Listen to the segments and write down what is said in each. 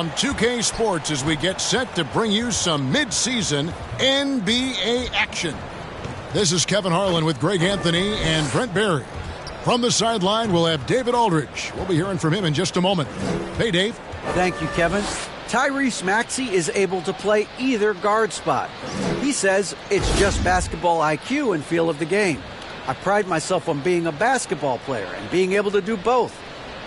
From 2K Sports as we get set to bring you some mid-season NBA action. This is Kevin Harlan with Greg Anthony and Brent Barry. From the sideline, we'll have David Aldridge. We'll be hearing from him in just a moment. Hey, Dave. Thank you, Kevin. Tyrese Maxey is able to play either guard spot. He says it's just basketball IQ and feel of the game. I pride myself on being a basketball player and being able to do both.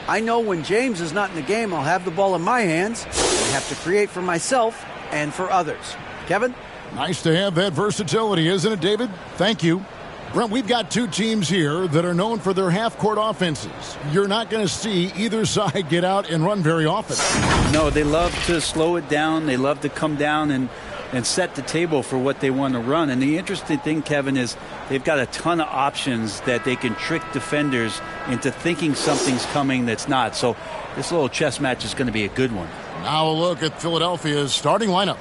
I know when James is not in the game, I'll have the ball in my hands. I have to create for myself and for others. Kevin? Nice to have that versatility, isn't it, David? Thank you. Brent, we've got two teams here that are known for their half-court offenses. You're not going to see either side get out and run very often. No, they love to slow it down. They love to come down and set the table for what they want to run. And the interesting thing, Kevin, is they've got a ton of options that they can trick defenders into thinking something's coming that's not. So this little chess match is going to be a good one. Now a look at Philadelphia's starting lineup.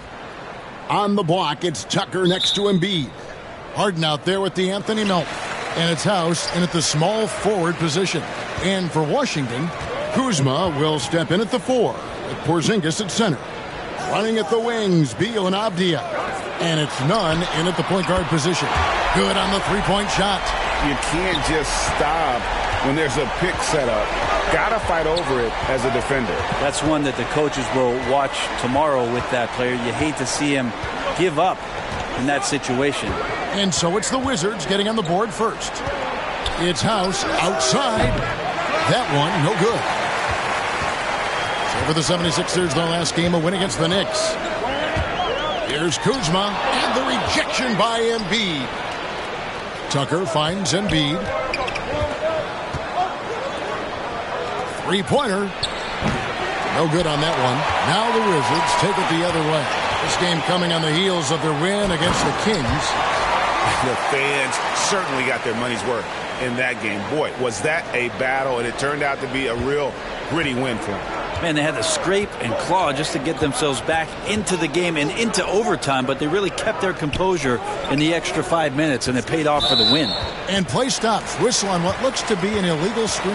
On the block, it's Tucker next to Embiid. Harden out there with the Anthony Melton. And it's House in at the small forward position. And for Washington, Kuzma will step in at the 4 with Porzingis at center. Running at the wings, Beal and Avdia. And it's Nunn in at the point guard position. Good on the three-point shot. You can't just stop when there's a pick set up. Gotta fight over it as a defender. That's one that the coaches will watch tomorrow with that player. You hate to see him give up in that situation. And so it's the Wizards getting on the board first. It's House outside. That one, no good. So for the 76ers, their last game, a win against the Knicks. Here's Kuzma, and the rejection by Embiid. Tucker finds Embiid. Three-pointer. No good on that one. Now the Wizards take it the other way. This game coming on the heels of their win against the Kings. The fans certainly got their money's worth in that game. Boy, was that a battle, and it turned out to be a real gritty win for them. Man, they had to scrape and claw just to get themselves back into the game and into overtime, but they really kept their composure in the extra 5 minutes, and it paid off for the win. And play stops. Whistle on what looks to be an illegal screen.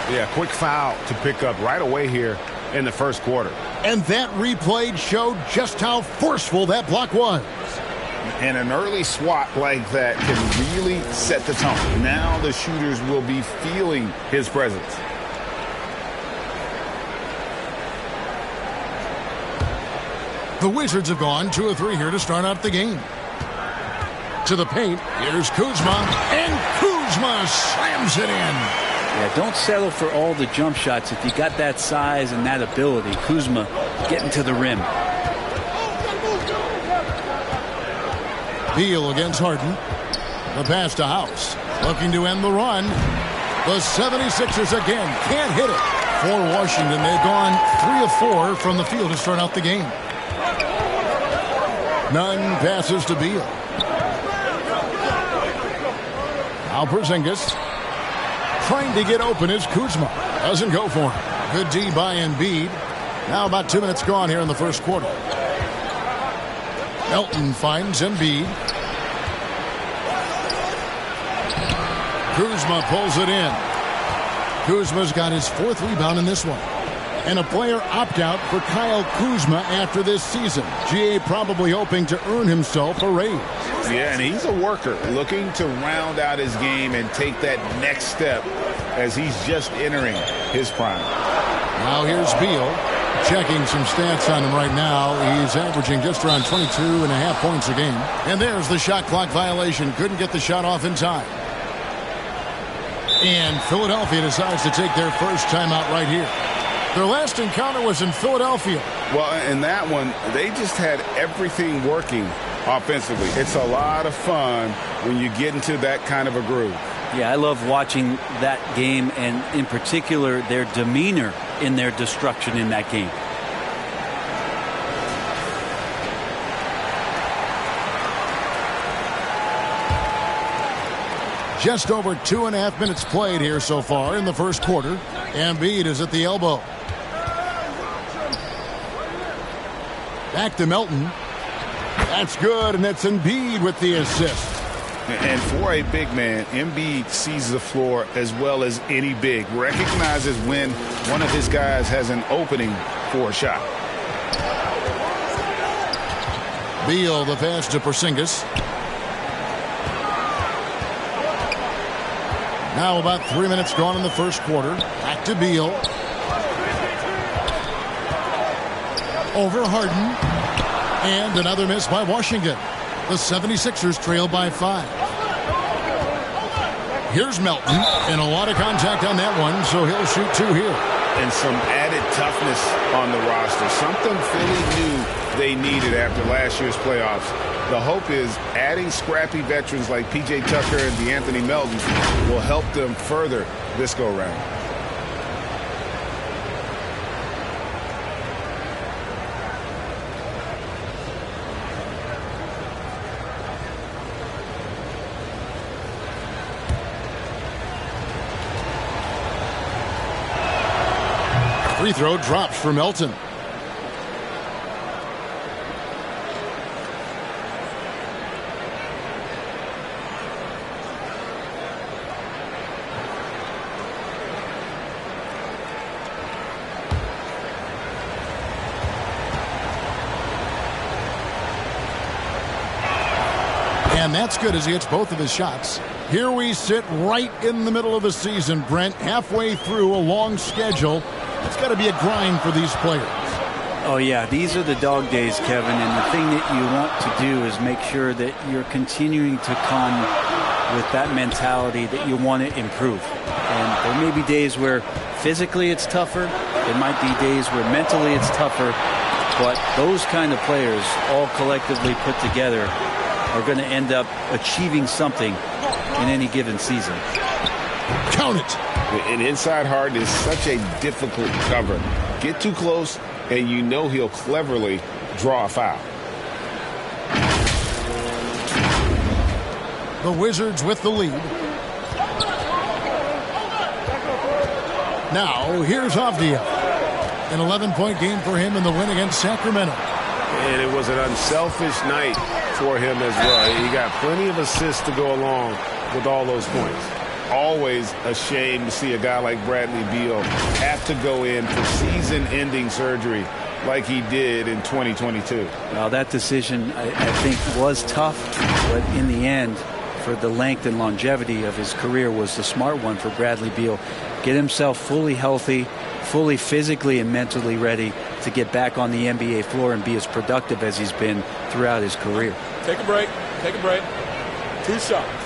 Yeah, quick foul to pick up right away here in the first quarter. And that replay showed just how forceful that block was. And an early swat like that can really set the tone. Now the shooters will be feeling his presence. The Wizards have gone 2 of 3 here to start out the game. To the paint, here's Kuzma, and Kuzma slams it in. Yeah, don't settle for all the jump shots if you got that size and that ability. Kuzma getting to the rim. Beal against Harden. The pass to House. Looking to end the run. The 76ers again can't hit it. For Washington, they've gone 3 of 4 from the field to start out the game. Nunn passes to Beal. Now Porzingis. Trying to get open is Kuzma. Doesn't go for him. Good D by Embiid. Now about 2 minutes gone here in the first quarter. Melton finds Embiid. Kuzma pulls it in. Kuzma's got his 4th rebound in this one. And a player opt-out for Kyle Kuzma after this season. GA probably hoping to earn himself a raise. Yeah, and he's a worker looking to round out his game and take that next step as he's just entering his prime. Now here's Beal. Checking some stats on him right now. He's averaging just around 22.5 points a game. And there's the shot clock violation. Couldn't get the shot off in time. And Philadelphia decides to take their first timeout right here. Their last encounter was in Philadelphia. Well, in that one, they just had everything working offensively. It's a lot of fun when you get into that kind of a groove. Yeah, I love watching that game, and in particular, their demeanor in their destruction in that game. Just over 2.5 minutes played here so far in the first quarter. Embiid is at the elbow. Back to Melton. That's good, and that's Embiid with the assist. And for a big man, Embiid sees the floor as well as any big. Recognizes when one of his guys has an opening for a shot. Beal, the pass to Porzingis. Now about 3 minutes gone in the first quarter. Back to Beal. Over Harden. And another miss by Washington. The 76ers trail by 5. Here's Melton. And a lot of contact on that one, so he'll shoot 2 here. And some added toughness on the roster. Something Philly knew they needed after last year's playoffs. The hope is adding scrappy veterans like P.J. Tucker and DeAnthony Melton will help them further this go-round. Free throw drops for Melton. And that's good as he hits both of his shots. Here we sit right in the middle of the season, Brent, halfway through a long schedule. It's got to be a grind for these players. Oh, yeah, these are the dog days, Kevin, and the thing that you want to do is make sure that you're continuing to come with that mentality that you want to improve. And there may be days where physically it's tougher. There might be days where mentally it's tougher. But those kind of players all collectively put together are going to end up achieving something in any given season. Count it. An inside Harden is such a difficult cover. Get too close, and you know he'll cleverly draw a foul. The Wizards with the lead. Now, here's Avdija. An 11-point game for him in the win against Sacramento. And it was an unselfish night for him as well. He got plenty of assists to go along with all those points. Always a shame to see a guy like Bradley Beal have to go in for season-ending surgery like he did in 2022. Well, that decision, I think, was tough, but in the end, for the length and longevity of his career, was the smart one for Bradley Beal. Get himself fully healthy, fully physically and mentally ready to get back on the NBA floor and be as productive as he's been throughout his career. Take a break. Take a break. 2 shots.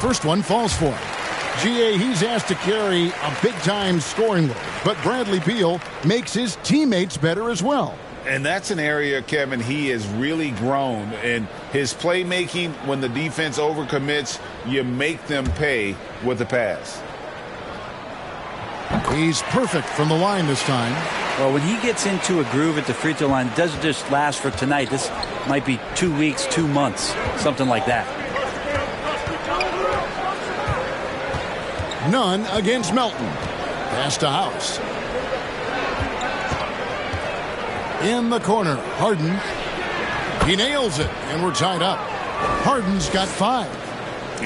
First one falls for him. GA, he's asked to carry a big-time scoring load, but Bradley Beal makes his teammates better as well. And that's an area, Kevin, he has really grown. And his playmaking, when the defense overcommits, you make them pay with the pass. He's perfect from the line this time. Well, when he gets into a groove at the free throw line, it doesn't just last for tonight. This might be 2 weeks, 2 months, something like that. None against Melton. Pass to House. In the corner, Harden. He nails it, and we're tied up. Harden's got 5.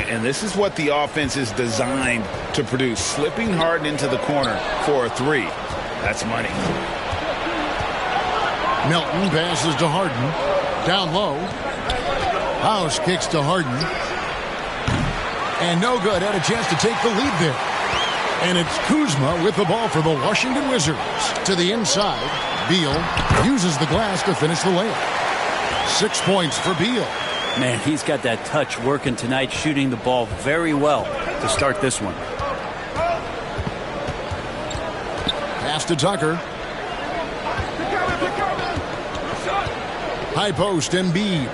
And this is what the offense is designed to produce. Slipping Harden into the corner for a 3. That's money. Melton passes to Harden. Down low. House kicks to Harden. And no good. Had a chance to take the lead there. And it's Kuzma with the ball for the Washington Wizards. To the inside. Beal uses the glass to finish the layup. 6 points for Beal. Man, he's got that touch working tonight, shooting the ball very well to start this one. Pass to Tucker. High post, Embiid.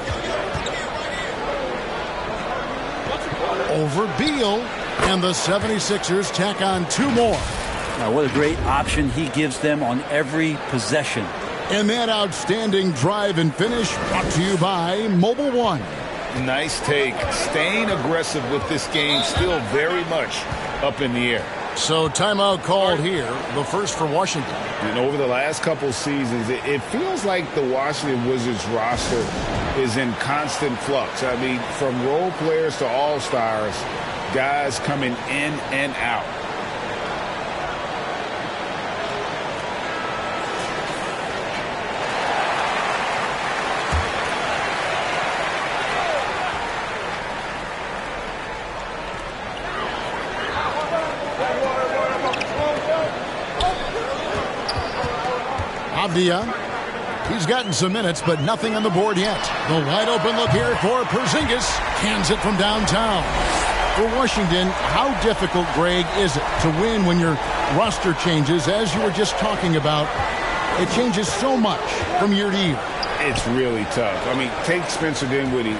Over Beal, and the 76ers tack on 2 more. Now, what a great option he gives them on every possession. And that outstanding drive and finish brought to you by Mobile One. Nice take. Staying aggressive with this game, still very much up in the air. So timeout called here, the first for Washington. And over the last couple seasons, it feels like the Washington Wizards roster is in constant flux. I mean, from role players to all-stars, guys coming in and out. Avdia, he's gotten some minutes, but nothing on the board yet. The wide open look here for Porzingis. Cans it from downtown. For Washington, how difficult, Greg, is it to win when your roster changes, as you were just talking about? It changes so much from year to year. It's really tough. I mean, take Spencer Dinwiddie.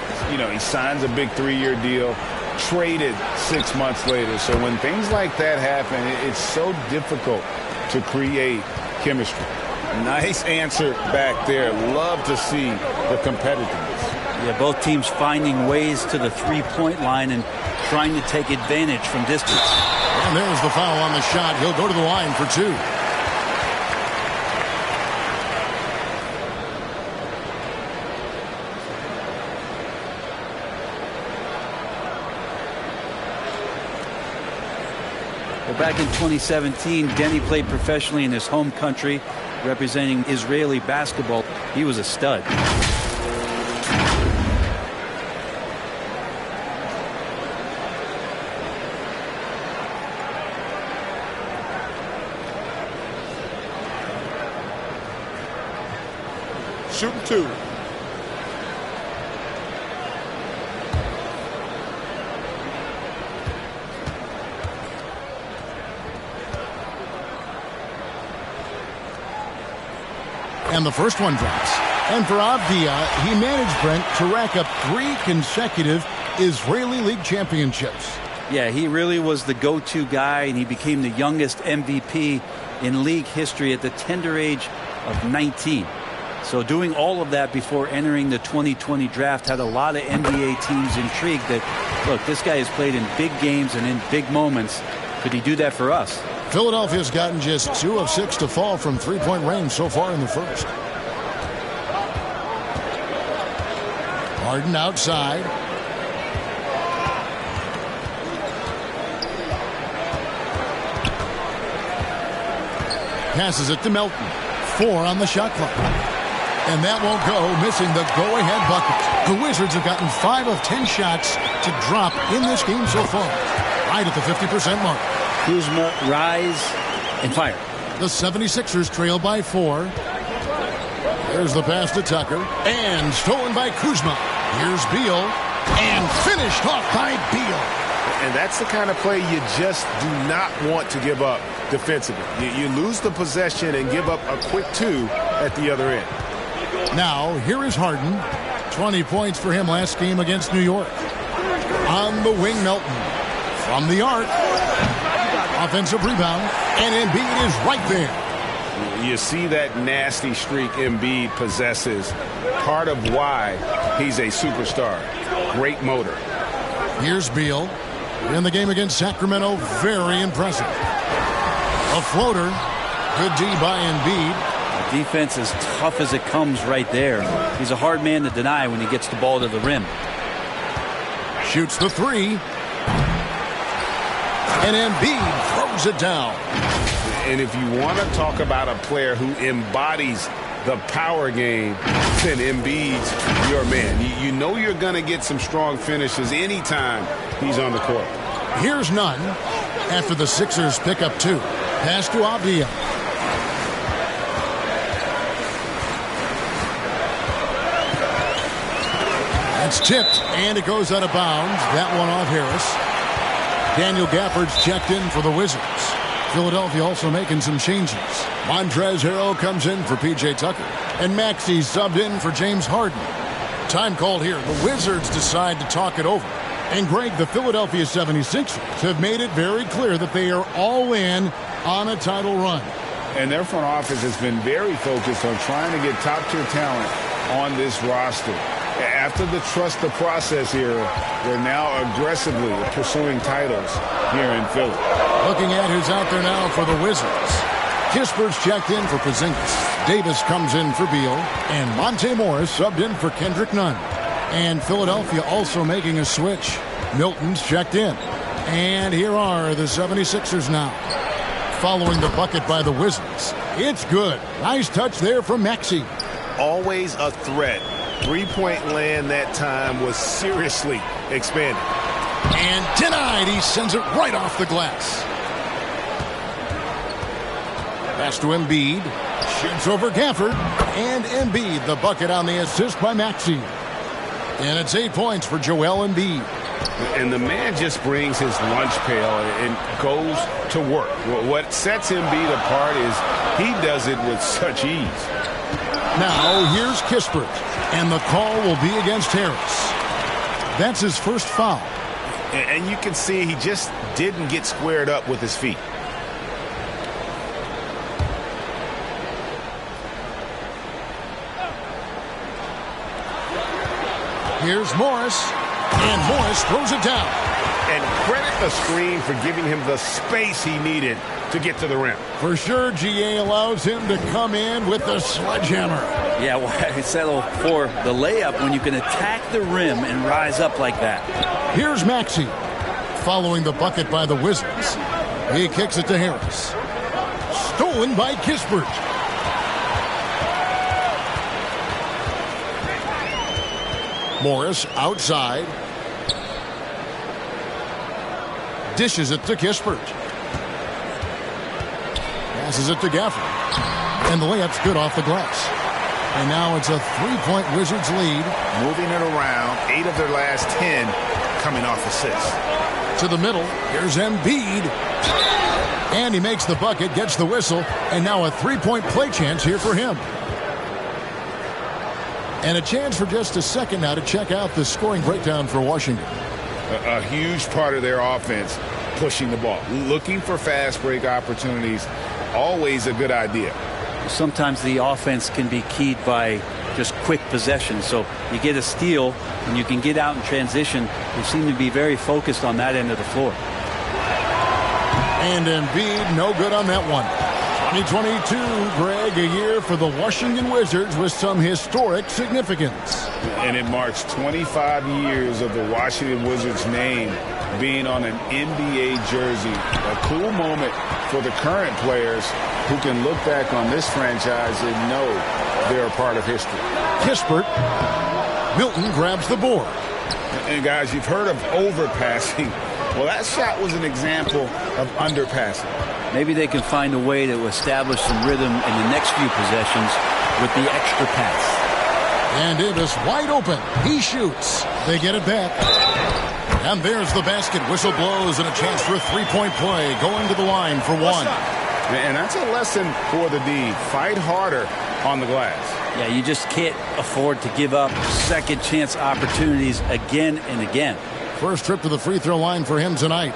He signs a big 3-year deal, traded 6 months later. So when things like that happen, it's so difficult to create chemistry. Nice answer back there. Love to see the competitiveness. Yeah, both teams finding ways to the three-point line and trying to take advantage from distance. And there's the foul on the shot. He'll go to the line for 2. Well, back in 2017, Denny played professionally in his home country, representing Israeli basketball. He was a stud. Shooting 2. And the first one drops. And for Avdia, he managed, Brent, to rack up 3 consecutive Israeli League championships. Yeah, he really was the go-to guy, and he became the youngest MVP in league history at the tender age of 19. So doing all of that before entering the 2020 draft had a lot of NBA teams intrigued that, look, this guy has played in big games and in big moments. Could he do that for us? Philadelphia's gotten just 2 of 6 to fall from three-point range so far in the first. Harden outside. Passes it to Melton. 4 on the shot clock. And that won't go, missing the go-ahead bucket. The Wizards have gotten 5 of 10 shots to drop in this game so far. Right at the 50% mark. Kuzma, rise, and fire. The 76ers trail by 4. There's the pass to Tucker. And stolen by Kuzma. Here's Beal. And finished off by Beal. And that's the kind of play you just do not want to give up defensively. You lose the possession and give up a quick 2 at the other end. Now, here is Harden. 20 points for him last game against New York. On the wing, Melton. From the arc. Offensive rebound. And Embiid is right there. You see that nasty streak Embiid possesses. Part of why he's a superstar. Great motor. Here's Beal. In the game against Sacramento, very impressive. A floater. Good D by Embiid. The defense is tough as it comes right there. He's a hard man to deny when he gets the ball to the rim. Shoots the 3. And Embiid throws it down. And if you want to talk about a player who embodies the power game, then Embiid's your man. You know you're going to get some strong finishes anytime he's on the court. Here's none after the Sixers pick up 2. Pass to Avdia. It's tipped, and it goes out of bounds. That one off Harris. Daniel Gafford's checked in for the Wizards. Philadelphia also making some changes. Montrezl Harrell comes in for P.J. Tucker. And Maxey subbed in for James Harden. Time called here. The Wizards decide to talk it over. And Greg, the Philadelphia 76ers have made it very clear that they are all in on a title run. And their front office has been very focused on trying to get top-tier talent on this roster. After the trust the process era, they're now aggressively pursuing titles here in Philly. Looking at who's out there now for the Wizards. Kispert's checked in for Porzingis. Davis comes in for Beal. And Monte Morris subbed in for Kendrick Nunn. And Philadelphia also making a switch. Milton's checked in. And here are the 76ers now. Following the bucket by the Wizards. It's good. Nice touch there from Maxey. Always a threat. Three-point land that time was seriously expanded. And denied. He sends it right off the glass. Pass to Embiid. Shoots over Gafford. And Embiid, the bucket on the assist by Maxey. And it's 8 points for Joel Embiid. And the man just brings his lunch pail and goes to work. What sets Embiid apart is he does it with such ease. Now here's Kispert. And the call will be against Harris. That's his first foul. And you can see he just didn't get squared up with his feet. Here's Morris. And Morris throws it down. And credit the screen for giving him the space he needed to get to the rim. For sure, GA allows him to come in with the sledgehammer. Yeah, why settle for the layup when you can attack the rim and rise up like that? Here's Maxey. Following the bucket by the Wizards. He kicks it to Harris. Stolen by Kispert. Morris outside. Dishes it to Kispert. Passes it to Gafford. And the layup's good off the glass. And now it's a 3-point Wizards lead. Moving it around, 8 of their last 10 coming off assists. To the middle, here's Embiid. And he makes the bucket, gets the whistle, and now a 3-point play chance here for him. And a chance for just a second now to check out the scoring breakdown for Washington. A huge part of their offense, pushing the ball. Looking for fast break opportunities, always a good idea. Sometimes the offense can be keyed by just quick possession. So you get a steal and you can get out in transition. They seem to be very focused on that end of the floor. And Embiid, no good on that one. 2022, Greg, a year for the Washington Wizards with some historic significance. And it marks 25 years of the Washington Wizards name being on an NBA jersey. A cool moment for the current players who can look back on this franchise and know they're a part of history. Kispert. Milton grabs the board. And guys, you've heard of overpassing. Well, that shot was an example of underpassing. Maybe they can find a way to establish some rhythm in the next few possessions with the extra pass. And Davis wide open. He shoots. They get it back. And there's the basket. Whistle blows and a chance for a 3-point play. Going to the line for one. And that's a lesson for the D. Fight harder on the glass. Yeah, you just can't afford to give up second chance opportunities again and again. First trip to the free throw line for him tonight.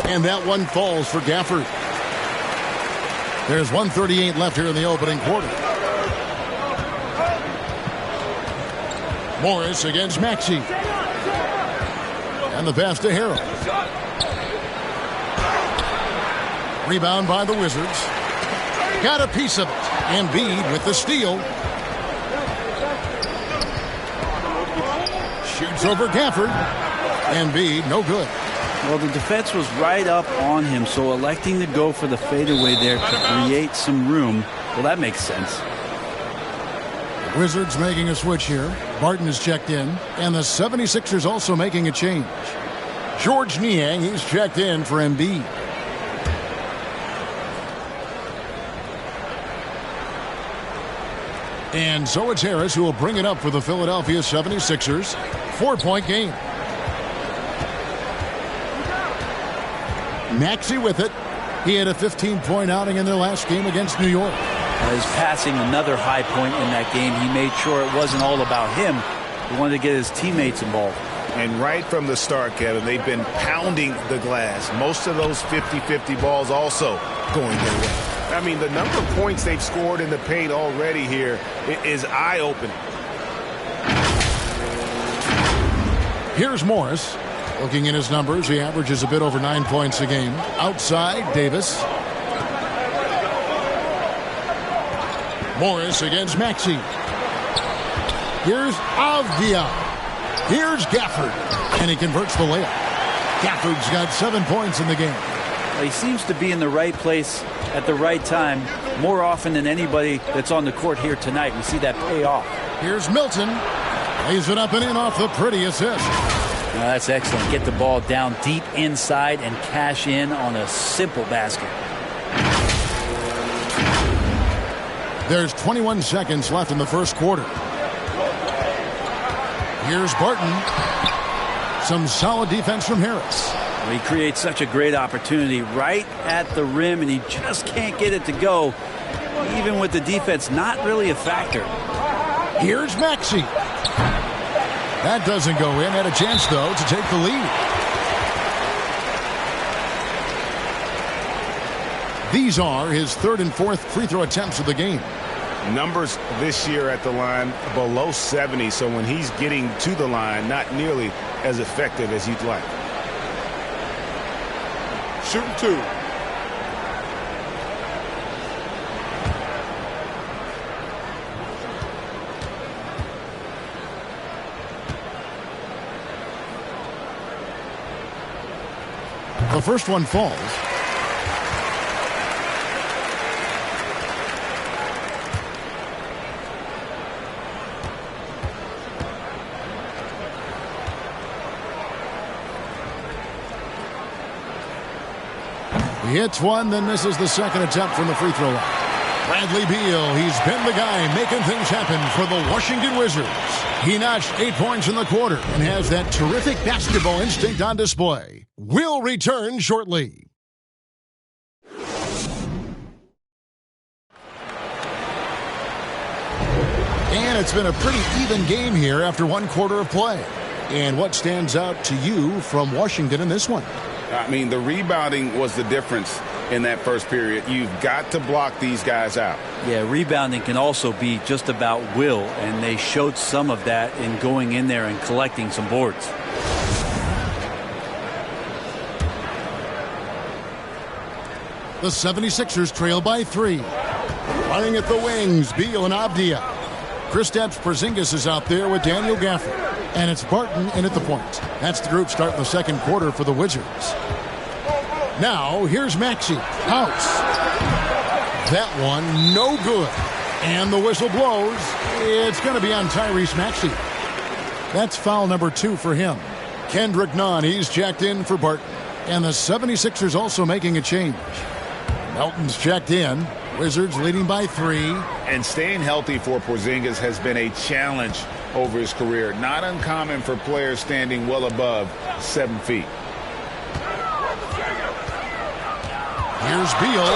And that one falls for Gafford. There's 1:38 left here in the opening quarter. Morris against Maxey. And the pass to Harrell. Rebound by the Wizards. Got a piece of it. Embiid with the steal. Shoots over Gafford. Embiid, no good. Well, the defense was right up on him, so electing to go for the fadeaway there to create some room, well, that makes sense. Wizards making a switch here. Barton is checked in, and the 76ers also making a change. George Niang, he's checked in for Embiid. And so it's Harris who will bring it up for the Philadelphia 76ers. 4-point game. Maxey with it. He had a 15-point outing in their last game against New York. is passing another high point in that game. He made sure it wasn't all about him. He wanted to get his teammates involved. And right from the start, Kevin, they've been pounding the glass. Most of those 50-50 balls also going their way. I mean, the number of points they've scored in the paint already here is eye-opening. Here's Morris. Looking at his numbers, he averages a bit over 9 points a game. Outside, Davis. Morris against Maxey. Here's Avdia. Here's Gafford. And he converts the layup. Gafford's got 7 points in the game. He seems to be in the right place at the right time more often than anybody that's on the court here tonight. We see that pay off. Here's Milton. Lays it up and in off the pretty assist. That's excellent. Get the ball down deep inside and cash in on a simple basket. There's 21 seconds left in the first quarter. Here's Barton. Some solid defense from Harris. He creates such a great opportunity right at the rim, and he just can't get it to go, even with the defense not really a factor. Here's Maxey. That doesn't go in. Had a chance, though, to take the lead. These are his third and fourth free throw attempts of the game. Numbers this year at the line below 70, so when he's getting to the line, not nearly as effective as you'd like. Shooting 2. The first one falls. He hits one, then misses the second attempt from the free throw line. Bradley Beal, he's been the guy making things happen for the Washington Wizards. He notched 8 points in the quarter and has that terrific basketball instinct on display. We'll return shortly. And it's been a pretty even game here after one quarter of play. And what stands out to you from Washington in this one? I mean, the rebounding was the difference in that first period. You've got to block these guys out. Yeah, rebounding can also be just about will, and they showed some of that in going in there and collecting some boards. The 76ers trail by 3. Running at the wings, Beal and Avdia. Kristaps Porzingis is out there with Daniel Gafford. And it's Barton in at the point. That's the group start the second quarter for the Wizards. Now, here's Maxey. House. That one, no good. And the whistle blows. It's going to be on Tyrese Maxey. That's foul number 2 for him. Kendrick Nunn, he's checked in for Barton. And the 76ers also making a change. Melton's checked in. Wizards leading by 3. And staying healthy for Porzingis has been a challenge over his career. Not uncommon for players standing well above 7 feet. Here's Beal.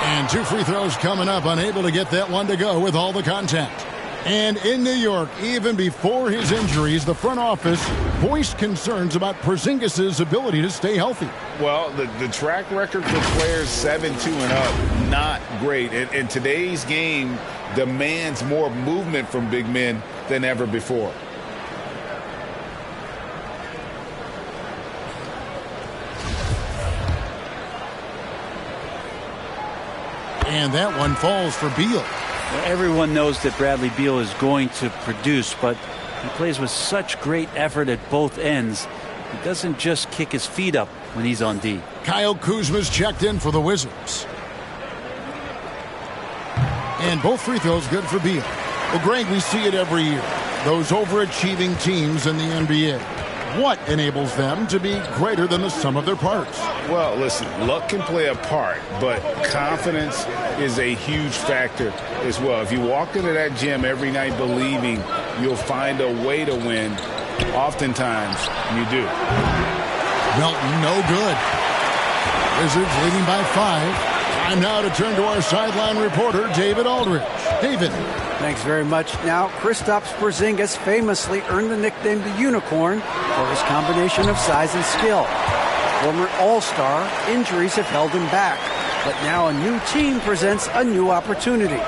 And 2 free throws coming up. Unable to get that one to go with all the contact. And in New York, even before his injuries, the front office voiced concerns about Porzingis' ability to stay healthy. Well, the track record for players 7-2 and up, not great. And today's game demands more movement from big men than ever before. And that one falls for Beal. Well, everyone knows that Bradley Beal is going to produce, but he plays with such great effort at both ends. He doesn't just kick his feet up when he's on D. Kyle Kuzma's checked in for the Wizards. And both free throws good for Beal. Well, Greg, we see it every year. Those overachieving teams in the NBA. What enables them to be greater than the sum of their parts? Well, listen, luck can play a part, but confidence is a huge factor as well. If you walk into that gym every night believing you'll find a way to win, oftentimes you do. Melton, no good. Wizards leading by 5. Time now to turn to our sideline reporter, David Aldridge. David. Thanks very much. Now, Kristaps Porzingis famously earned the nickname the Unicorn for his combination of size and skill. Former All-Star, injuries have held him back. But now a new team presents a new opportunity.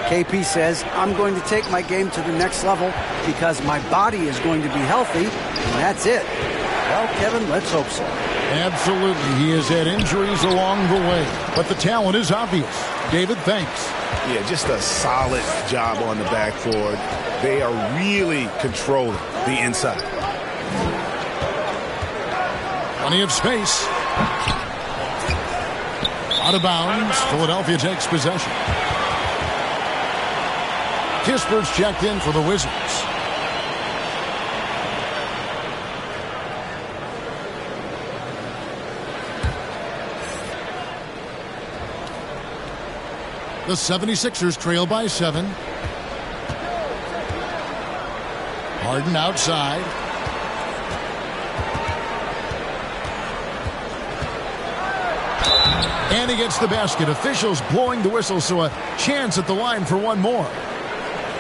KP says, I'm going to take my game to the next level because my body is going to be healthy, and that's it. Well, Kevin, let's hope so. Absolutely. He has had injuries along the way, but the talent is obvious. David, thanks. Yeah, just a solid job on the backboard. They are really controlling the inside. Plenty of space. Out of bounds. Philadelphia takes possession. Kisper's checked in for the Wizards. The 76ers trail by 7. Harden outside. And he gets the basket. Officials blowing the whistle, so a chance at the line for one more.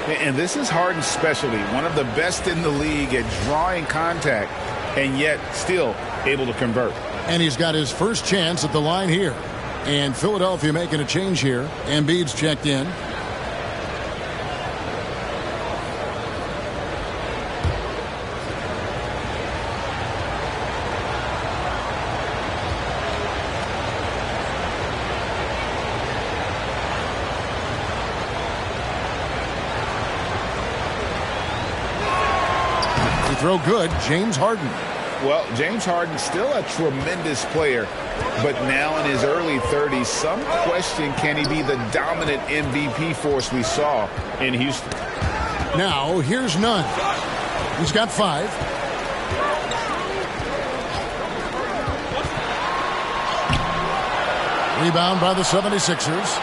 And this is Harden's specialty. One of the best in the league at drawing contact and yet still able to convert. And he's got his first chance at the line here. And Philadelphia making a change here. Embiid's checked in. He throw good. James Harden. Well, James Harden still a tremendous player, but now in his early 30s, some question, can he be the dominant MVP force we saw in Houston? Now, here's Nunn. He's got 5. Rebound by the 76ers.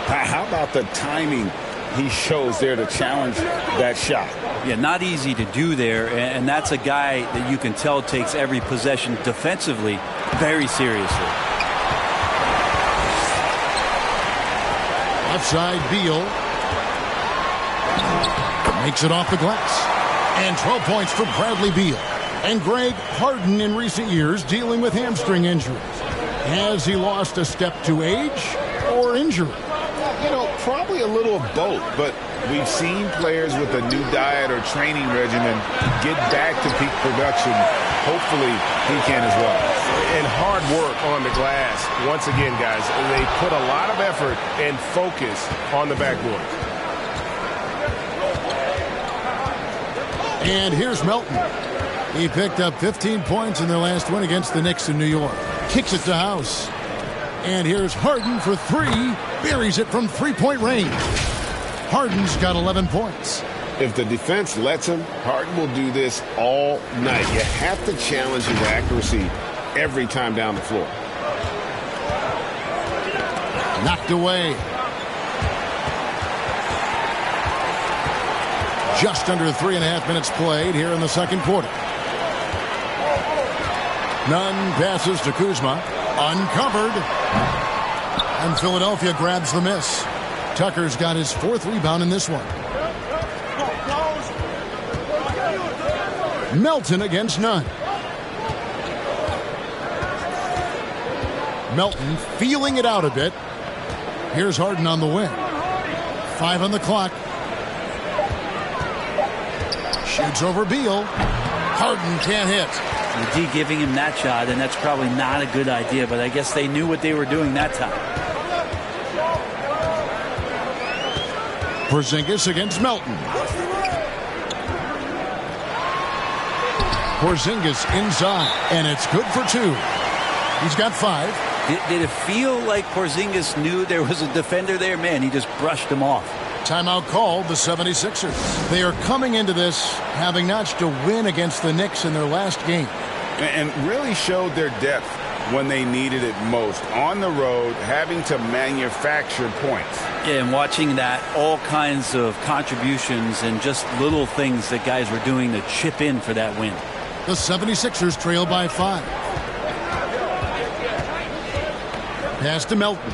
How about the timing he shows there to challenge that shot? Yeah, not easy to do there, and that's a guy that you can tell takes every possession defensively very seriously. Left side, Beal. Makes it off the glass. And 12 points for Bradley Beal. And Greg, Harden in recent years dealing with hamstring injuries. Has he lost a step to age or injury? You know, probably a little of both, but we've seen players with a new diet or training regimen get back to peak production. Hopefully, he can as well. And hard work on the glass. Once again, guys, they put a lot of effort and focus on the backboard. And here's Melton. He picked up 15 points in their last win against the Knicks in New York. Kicks it to House. And here's Harden for 3. Buries it from three-point range. Harden's got 11 points. If the defense lets him, Harden will do this all night. You have to challenge his accuracy every time down the floor. Knocked away. Just under 3.5 minutes played here in the second quarter. Nunn passes to Kuzma. Uncovered. And Philadelphia grabs the miss. Tucker's got his 4th rebound in this one. Melton against Nunn. Melton feeling it out a bit. Here's Harden on the wing. 5 on the clock. Shoots over Beal. Harden can't hit. The D giving him that shot, and that's probably not a good idea, but I guess they knew what they were doing that time. Porzingis against Melton. Porzingis inside, and it's good for 2. He's got 5. Did it feel like Porzingis knew there was a defender there? Man, he just brushed him off. Timeout called the 76ers. They are coming into this having notched a win against the Knicks in their last game. And really showed their depth when they needed it most. On the road, having to manufacture points. Yeah, and watching that, all kinds of contributions and just little things that guys were doing to chip in for that win. The 76ers trail by 5. Pass to Melton.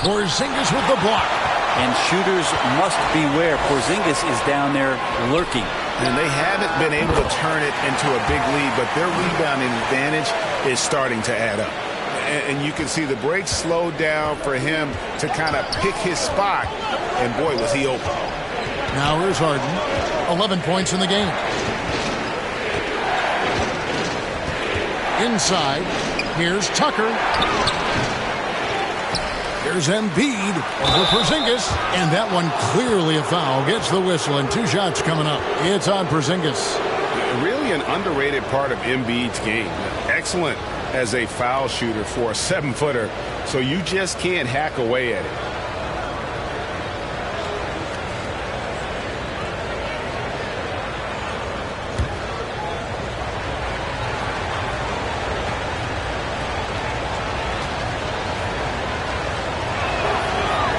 Porzingis with the block. And shooters must beware. Porzingis is down there lurking. And they haven't been able to turn it into a big lead, but their rebounding advantage is starting to add up. And you can see the break slowed down for him to kind of pick his spot. And boy, was he open. Now here's Harden. 11 points in the game. Inside. Here's Tucker. Here's Embiid over Porzingis. And that one clearly a foul. Gets the whistle and 2 shots coming up. It's on Porzingis. Really an underrated part of Embiid's game. Excellent as a foul shooter for a 7-footer. So you just can't hack away at it.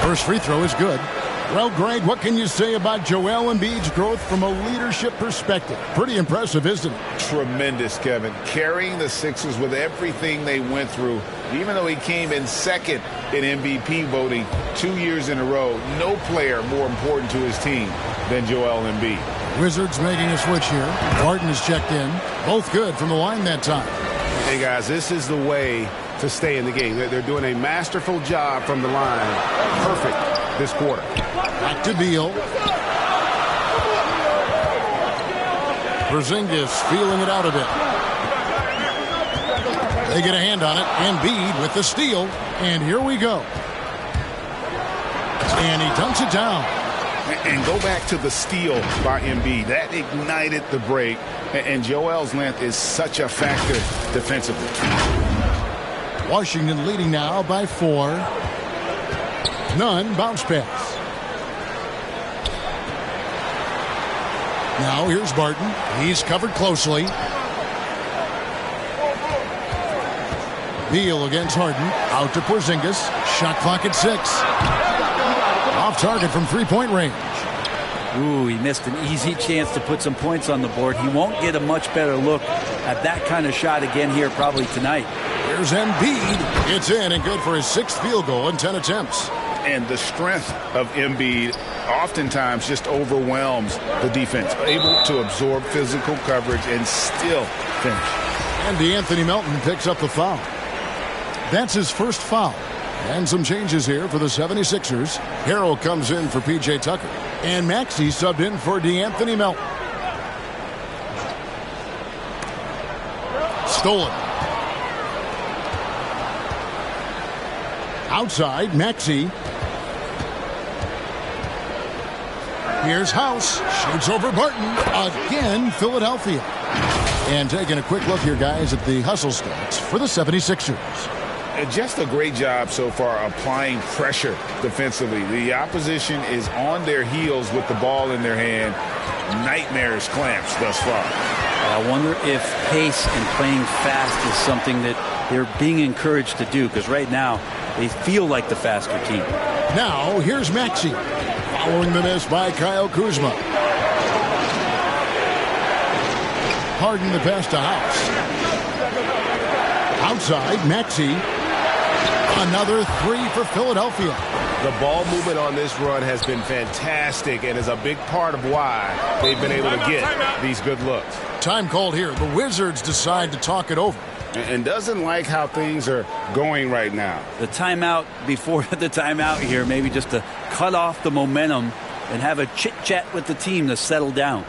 First free throw is good. Well, Greg, what can you say about Joel Embiid's growth from a leadership perspective? Pretty impressive, isn't it? Tremendous, Kevin. Carrying the Sixers with everything they went through, even though he came in second in MVP voting 2 years in a row, no player more important to his team than Joel Embiid. Wizards making a switch here. Barton is checked in. Both good from the line that time. Hey, guys, this is the way to stay in the game. They're doing a masterful job from the line. Perfect this quarter. Back to Beal. Porzingis feeling it out a bit. They get a hand on it. Embiid with the steal. And here we go. And he dunks it down. And go back to the steal by Embiid. That ignited the break. And Joel's length is such a factor defensively. Washington leading now by 4. None. Bounce pass. Now here's Barton. He's covered closely. Beal against Harden. Out to Porzingis. Shot clock at 6. Off target from 3-point range. Ooh, he missed an easy chance to put some points on the board. He won't get a much better look at that kind of shot again here probably tonight. Here's Embiid. It's in and good for his 6th field goal in 10 attempts. And the strength of Embiid oftentimes just overwhelms the defense. Able to absorb physical coverage and still finish. And DeAnthony Melton picks up the foul. That's his first foul. And some changes here for the 76ers. Harrell comes in for P.J. Tucker. And Maxey subbed in for DeAnthony Melton. Stolen. Outside, Maxey. Here's House. Shoots over Barton. Again, Philadelphia. And taking a quick look here, guys, at the hustle stats for the 76ers. Just a great job so far applying pressure defensively. The opposition is on their heels with the ball in their hand. Nightmares clamps thus far. I wonder if pace and playing fast is something that they're being encouraged to do, because right now they feel like the faster team. Now here's Maxey. Following the miss by Kyle Kuzma. Harden the pass to House. Outside, Maxey. Another 3 for Philadelphia. The ball movement on this run has been fantastic and is a big part of why they've been able to get these good looks. Time called here. The Wizards decide to talk it over. And doesn't like how things are going right now. The timeout before the timeout here, maybe just to cut off the momentum and have a chit-chat with the team to settle down.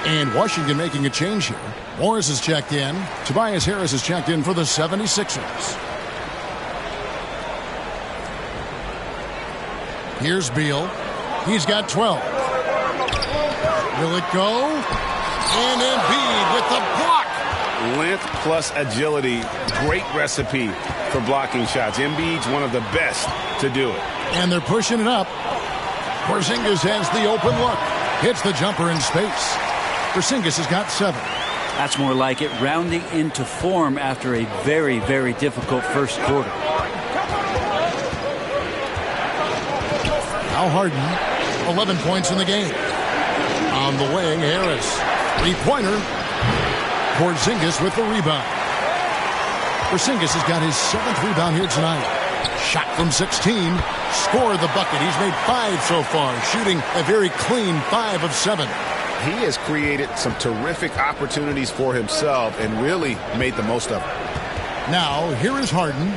And Washington making a change here. Morris is checked in. Tobias Harris is checked in for the 76ers. Here's Beal. He's got 12. Will it go? And Embiid with the block. Length plus agility. Great recipe for blocking shots. Embiid's one of the best to do it. And they're pushing it up. Porzingis has the open look. Hits the jumper in space. Porzingis has got 7. That's more like it, rounding into form after a very, very difficult first quarter. Now Harden, 11 points in the game. On the wing, Harris. 3-pointer. Porzingis with the rebound. Porzingis has got his 7th rebound here tonight. Shot from 16. Scored the bucket. He's made 5 so far, shooting a very clean 5 of 7. He has created some terrific opportunities for himself and really made the most of it. Now, here is Harden.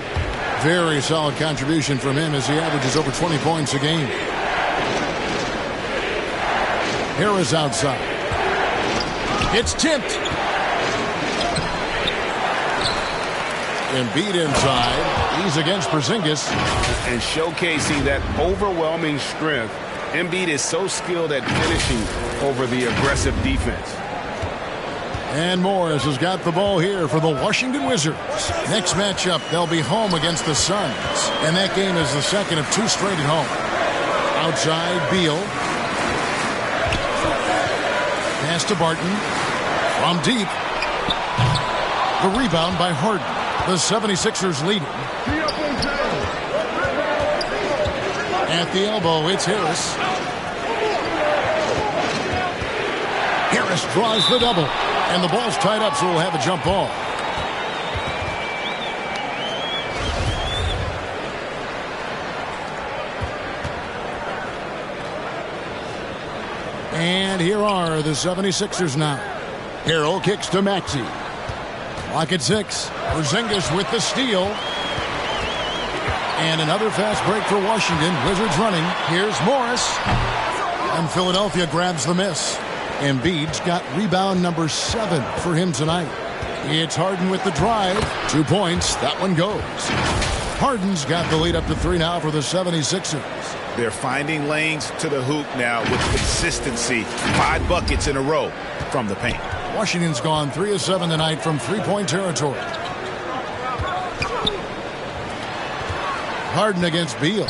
Very solid contribution from him as he averages over 20 points a game. Harris outside. It's tipped. Embiid inside. He's against Porzingis. And showcasing that overwhelming strength. Embiid is so skilled at finishing over the aggressive defense. And Morris has got the ball here for the Washington Wizards. Next matchup, they'll be home against the Suns. And that game is the second of 2 straight at home. Outside, Beal. Pass to Barton. From deep. The rebound by Harden. The 76ers leading. At the elbow, it's Harris. Harris draws the double. And the ball's tied up, so we'll have a jump ball. And here are the 76ers now. Harrell kicks to Maxey. Clock at 6. Porzingis with the steal. And another fast break for Washington. Wizards running. Here's Morris. And Philadelphia grabs the miss. Embiid's got rebound number 7 for him tonight. It's Harden with the drive. 2 points. That one goes. Harden's got the lead up to 3 now for the 76ers. They're finding lanes to the hoop now with consistency. 5 buckets in a row from the paint. Washington's gone 3 of 7 tonight from 3-point territory. Harden against Beal.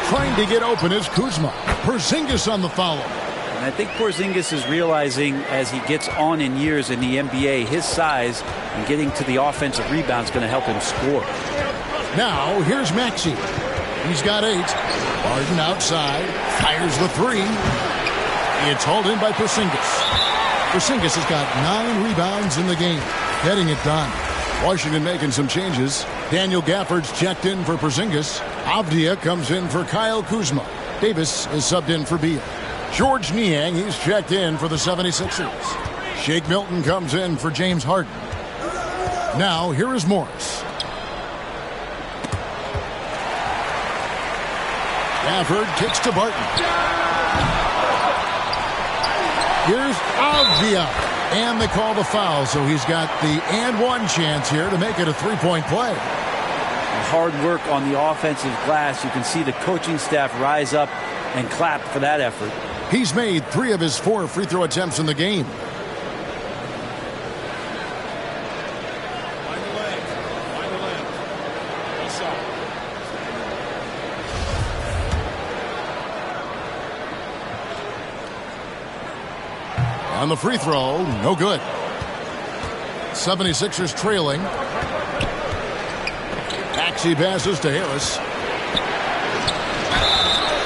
Trying to get open is Kuzma. Porzingis on the follow. And I think Porzingis is realizing as he gets on in years in the NBA, his size and getting to the offensive rebound is going to help him score. Now, here's Maxey. He's got 8. Harden outside. Fires the 3. It's hauled in by Porzingis. Porzingis has got 9 rebounds in the game. Getting it done. Washington making some changes. Daniel Gafford's checked in for Porzingis. Avdia comes in for Kyle Kuzma. Davis is subbed in for Beal. George Niang, he's checked in for the 76ers. Shake Milton comes in for James Harden. Now, here is Morris. Gafford kicks to Barton. Here's Avdia. And they call the foul, so he's got the and one chance here to make it a 3-point play. Hard work on the offensive glass. You can see the coaching staff rise up and clap for that effort. He's made 3 of his 4 free throw attempts in the game. On the free throw, no good. 76ers trailing. Maxey passes to Harris.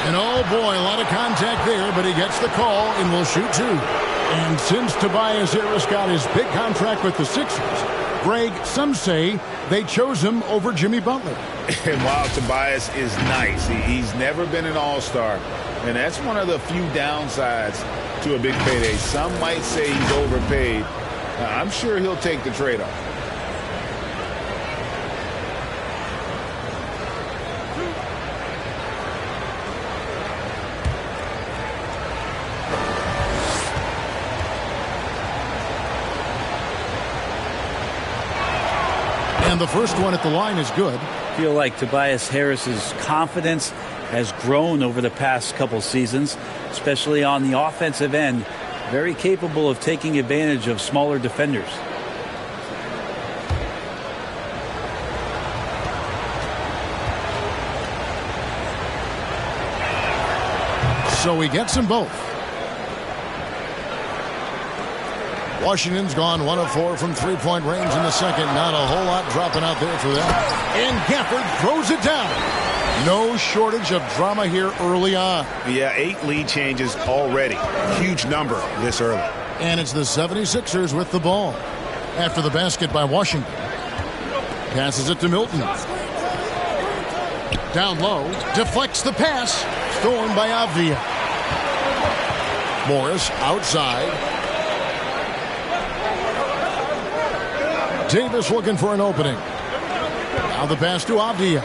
And oh boy, a lot of contact there, but he gets the call and will shoot 2. And since Tobias Harris got his big contract with the Sixers, Greg, some say they chose him over Jimmy Butler. And while Tobias is nice, he's never been an all-star. And that's one of the few downsides to a big payday. Some might say he's overpaid. I'm sure he'll take the trade-off. And the first one at the line is good. I feel like Tobias Harris's confidence has grown over the past couple seasons, especially on the offensive end. Very capable of taking advantage of smaller defenders. So he gets them both. Washington's gone 1 of 4 from 3-point range in the second. Not a whole lot dropping out there for them. And Gafford throws it down. No shortage of drama here early on. Yeah, 8 lead changes already. Huge number this early. And it's the 76ers with the ball. After the basket by Washington. Passes it to Milton. Down low. Deflects the pass. Stolen by Avdia. Morris outside. Davis looking for an opening. Now the pass to Avdia.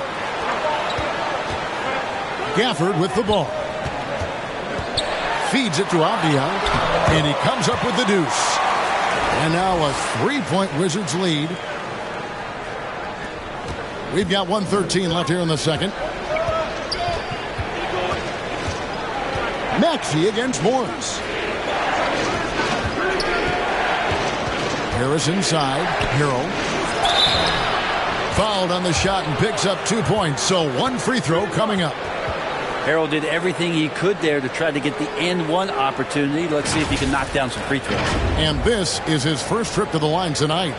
Gafford with the ball. Feeds it to Avdia. And he comes up with the deuce. And now a 3-point Wizards lead. We've got 1:13 left here in the second. Maxey against Morris. Harris inside. Harrell. Fouled on the shot and picks up 2 points. So one free throw coming up. Harrell did everything he could there to try to get the and one opportunity. Let's see if he can knock down some free throws. And this is his first trip to the line tonight.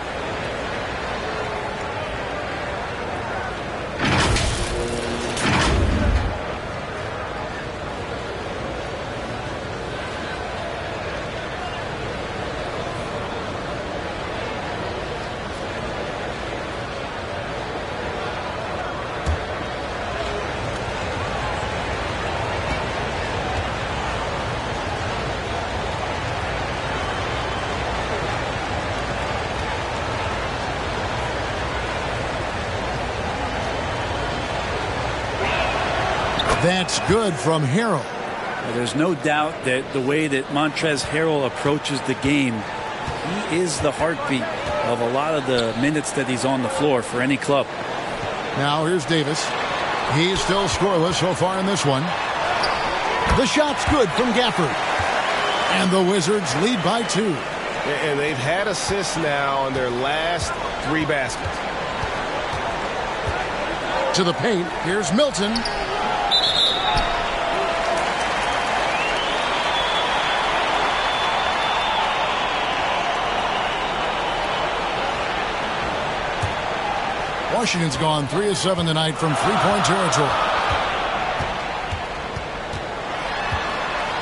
That's good from Harrell. There's no doubt that the way that Montrezl Harrell approaches the game, he is the heartbeat of a lot of the minutes that he's on the floor for any club. Now here's Davis. He's still scoreless so far in this one. The shot's good from Gafford. And the Wizards lead by 2. And they've had assists now in their last 3 baskets. To the paint. Here's Milton. Washington's gone 3 of 7 tonight from 3-point territory.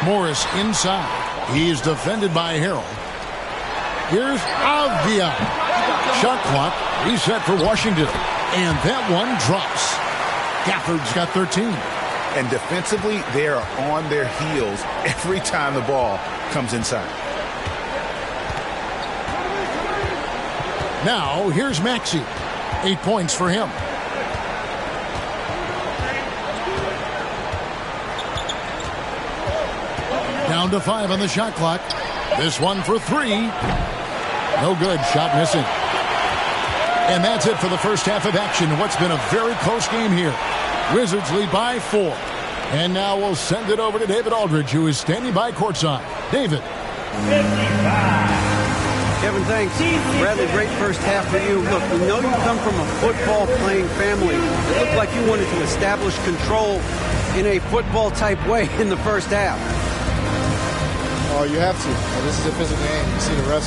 Morris inside. He's defended by Harrell. Here's Avdia. Shot clock reset for Washington. And that one drops. Gafford's got 13. And defensively, they are on their heels every time the ball comes inside. Now, here's Maxey. 8 points for him. Down to 5 on the shot clock. This one for 3. No good. Shot missing. And that's it for the first half of action. What's been a very close game here. Wizards lead by 4. And now we'll send it over to David Aldridge, who is standing by courtside. David. Kevin, thanks. Bradley, great first half for you. Look, we know you come from a football-playing family. It looked like you wanted to establish control in a football-type way in the first half. Oh, you have to. This is a physical game. You see the refs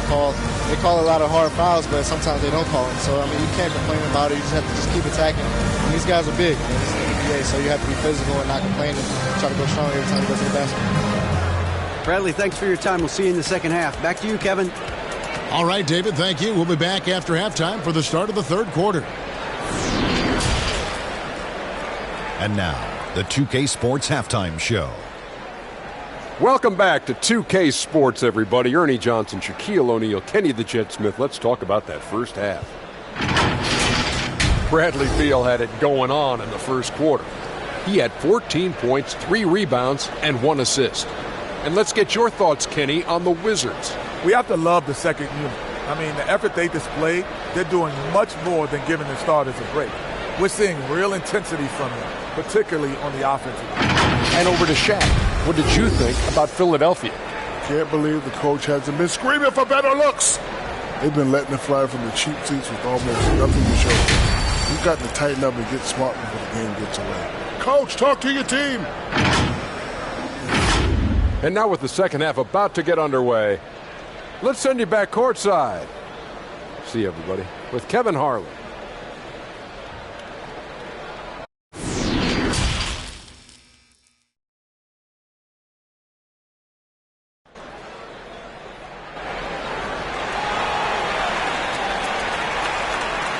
they call a lot of hard fouls, but sometimes they don't call them. So, I mean, you can't complain about it. You just have to just keep attacking. And these guys are big. And this is the NBA, so you have to be physical and not complain and try to go strong every time you go to the basket. Bradley, thanks for your time. We'll see you in the second half. Back to you, Kevin. All right, David, thank you. We'll be back after halftime for the start of the third quarter. And now, the 2K Sports Halftime Show. Welcome back to 2K Sports, everybody. Ernie Johnson, Shaquille O'Neal, Kenny the Jet Smith. Let's talk about that first half. Bradley Beal had it going on in the first quarter. He had 14 points, 3 rebounds, and 1 assist. And let's get your thoughts, Kenny, on the Wizards. We have to love the second unit. I mean, the effort they displayed, they're doing much more than giving the starters a break. We're seeing real intensity from them, particularly on the offensive end. And over to Shaq. What did you think about Philadelphia? Can't believe the coach hasn't been screaming for better looks. They've been letting it fly from the cheap seats with almost nothing to show. You've got to tighten up and get smart before the game gets away. Coach, talk to your team. And now with the second half about to get underway, let's send you back courtside. See everybody with Kevin Harlan.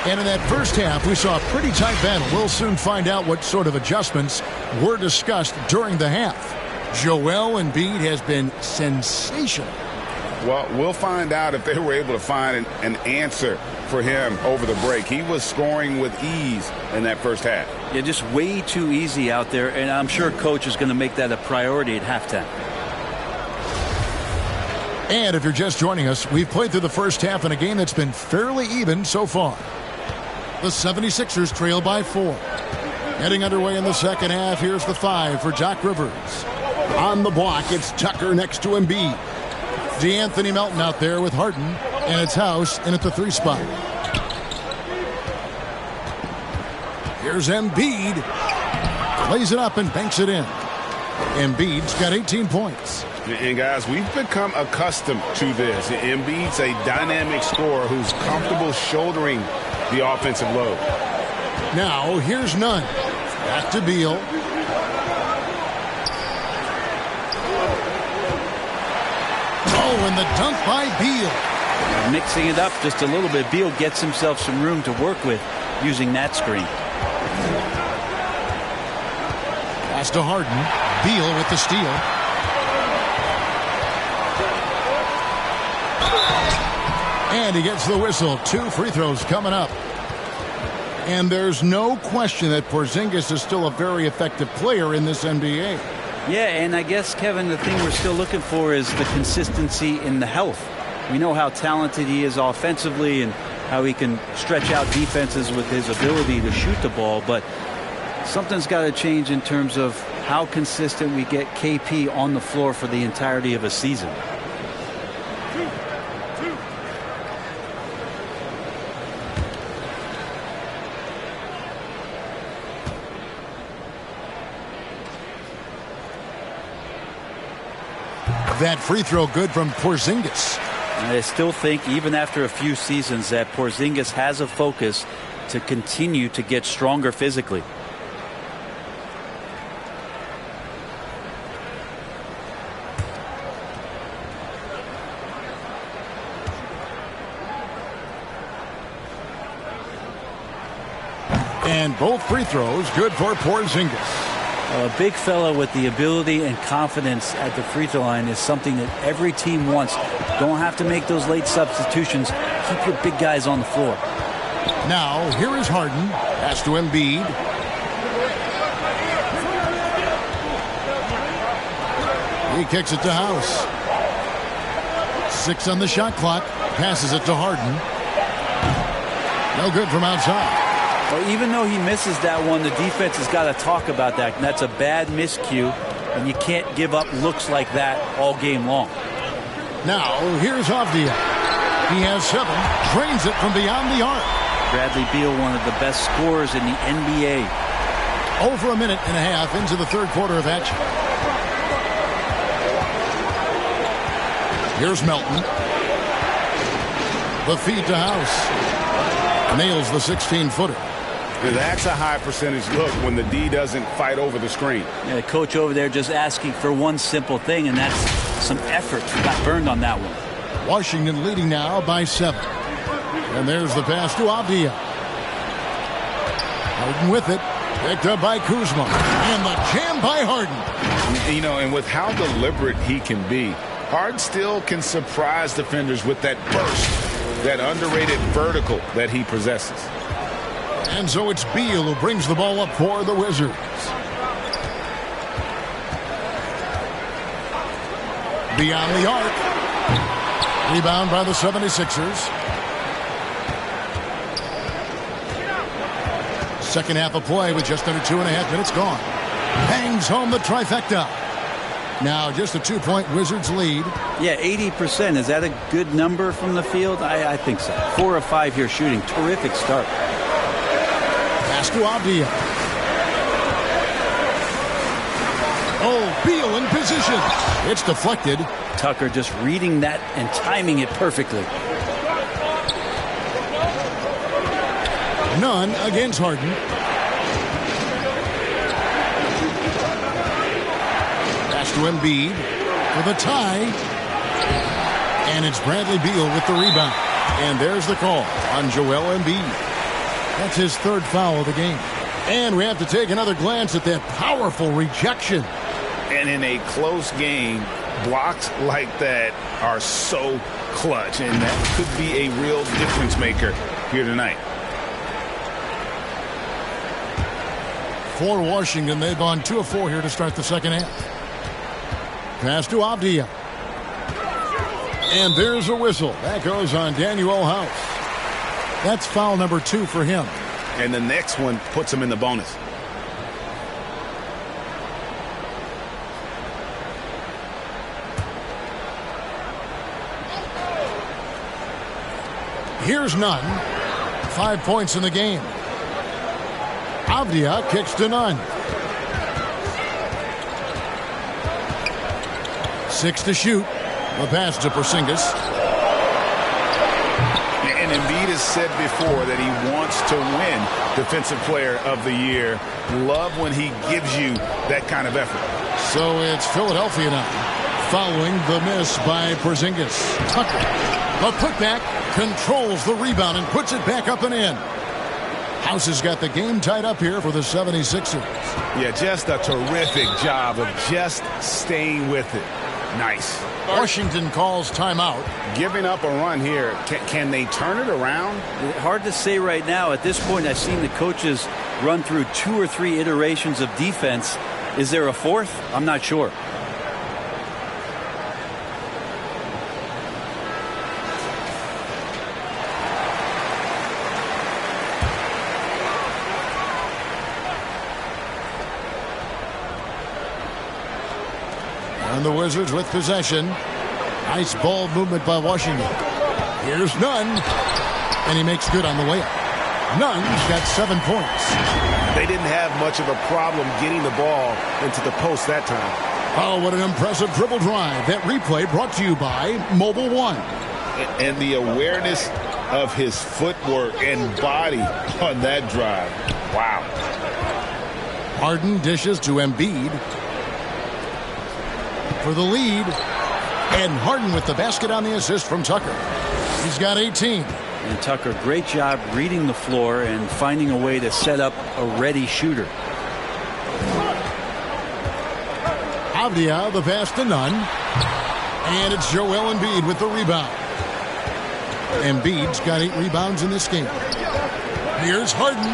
And in that first half, we saw a pretty tight battle. We'll soon find out what sort of adjustments were discussed during the half. Joel Embiid has been sensational. Well, we'll find out if they were able to find an answer for him over the break. He was scoring with ease in that first half. Yeah, just way too easy out there, and I'm sure Coach is going to make that a priority at halftime. And if you're just joining us, we've played through the first half in a game that's been fairly even so far. The 76ers trail by 4. Heading underway in the second half, here's the 5 for Doc Rivers. On the block, it's Tucker next to Embiid. DeAnthony Melton out there with Harden, and it's House in at the 3 spot. Here's Embiid. Plays it up and banks it in. Embiid's got 18 points. And guys, we've become accustomed to this. Embiid's a dynamic scorer who's comfortable shouldering the offensive load. Now, here's Nunn. Back to Beal. Oh, and the dunk by Beal. Mixing it up just a little bit. Beal gets himself some room to work with using that screen. Pass to Harden. Beal with the steal. And he gets the whistle. 2 free throws coming up. And there's no question that Porzingis is still a very effective player in this NBA. Yeah, and I guess, Kevin, the thing we're still looking for is the consistency in the health. We know how talented he is offensively and how he can stretch out defenses with his ability to shoot the ball, but something's got to change in terms of how consistent we get KP on the floor for the entirety of a season. That free throw good from Porzingis. I still think, even after a few seasons, that Porzingis has a focus to continue to get stronger physically. And both free throws good for Porzingis. A big fella with the ability and confidence at the free throw line is something that every team wants. Don't have to make those late substitutions. Keep your big guys on the floor. Now, here is Harden. Pass to Embiid. He kicks it to House. 6 on the shot clock. Passes it to Harden. No good from outside. Well, even though he misses that one, the defense has got to talk about that. And that's a bad miscue, and you can't give up looks like that all game long. Now, here's Avdia. He has 7, drains it from beyond the arc. Bradley Beal, one of the best scorers in the NBA. Over a minute and a half into the third quarter of action. Here's Melton. The feed to House. Nails the 16-footer. That's a high percentage look when the D doesn't fight over the screen. Yeah, the coach over there just asking for one simple thing, and that's some effort. Got burned on that one. Washington leading now by 7. And there's the pass to Avdia. Harden with it. Picked up by Kuzma. And the jam by Harden. You know, and with how deliberate he can be, Harden still can surprise defenders with that burst, that underrated vertical that he possesses. And so it's Beal who brings the ball up for the Wizards. Beyond the arc. Rebound by the 76ers. Second half of play with just under 2.5 minutes gone. Bangs home the trifecta. Now just a 2-point Wizards lead. Yeah, 80%. Is that a good number from the field? I think so. 4 of 5 here shooting. Terrific start. Pass to Avdia. Oh, Beal in position. It's deflected. Tucker just reading that and timing it perfectly. None against Harden. Pass to Embiid for the tie. And it's Bradley Beal with the rebound. And there's the call on Joel Embiid. That's his third foul of the game. And we have to take another glance at that powerful rejection. And in a close game, blocks like that are so clutch, and that could be a real difference maker here tonight. For Washington, they've gone 2 of 4 here to start the second half. Pass to Avdia. And there's a whistle. That goes on Daniel House. That's foul number 2 for him. And the next one puts him in the bonus. Here's Nunn. 5 points in the game. Avdia kicks to Nunn. 6 to shoot. The pass to Porzingis. And Embiid has said before that he wants to win Defensive Player of the Year. Love when he gives you that kind of effort. So it's Philadelphia now, following the miss by Porzingis. Tucker, the putback, controls the rebound and puts it back up and in. House has got the game tied up here for the 76ers. Yeah, just a terrific job of just staying with it. Nice. Washington calls timeout. Giving up a run here. Can they turn it around? Hard to say right now. At this point, I've seen the coaches run through 2 or 3 iterations of defense. Is there a fourth? I'm not sure. And the Wizards with possession. Nice ball movement by Washington. Here's Nunn. And he makes good on the layup. Nunn's got 7 points. They didn't have much of a problem getting the ball into the post that time. Oh, what an impressive dribble drive. That replay brought to you by Mobile One. And the awareness of his footwork and body on that drive. Wow. Harden dishes to Embiid for the lead. And Harden with the basket on the assist from Tucker. He's got 18. And Tucker, great job reading the floor and finding a way to set up a ready shooter. Avdia, the pass to Nunn. And it's Joel Embiid with the rebound. Embiid's got 8 rebounds in this game. Here's Harden.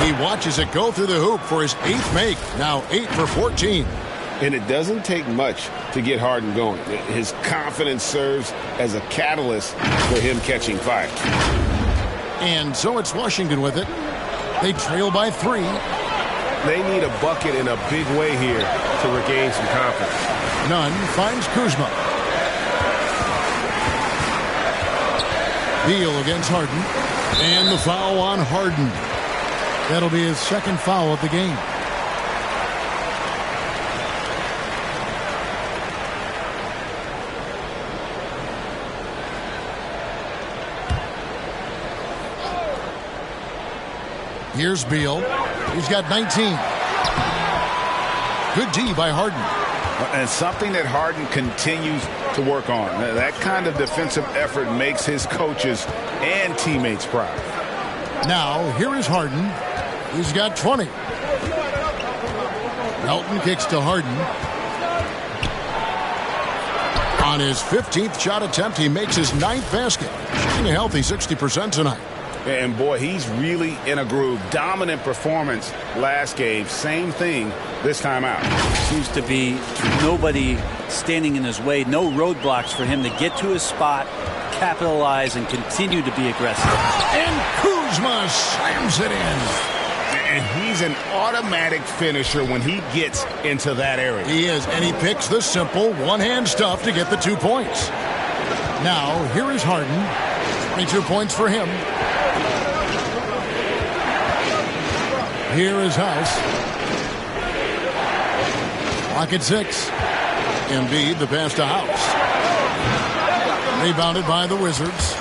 He watches it go through the hoop for his 8th make. Now 8 for 14. And it doesn't take much to get Harden going. His confidence serves as a catalyst for him catching fire. And so it's Washington with it. They trail by 3. They need a bucket in a big way here to regain some confidence. Nunn finds Kuzma. Beal against Harden. And the foul on Harden. That'll be his 2nd foul of the game. Here's Beal. He's got 19. Good D by Harden. And something that Harden continues to work on. That kind of defensive effort makes his coaches and teammates proud. Now, here is Harden. He's got 20. Melton kicks to Harden. On his 15th shot attempt, he makes his 9th basket. Shooting a healthy 60% tonight. And boy, he's really in a groove. Dominant performance last game. Same thing this time out. Seems to be nobody standing in his way. No roadblocks for him to get to his spot, capitalize, and continue to be aggressive. And Kuzma slams it in. And he's an automatic finisher when he gets into that area. He is, and he picks the simple one-hand stuff to get the 2 points. Now, here is Harden. 22 points for him. Here is House. Clock at 6. Embiid, the pass to House. Rebounded by the Wizards.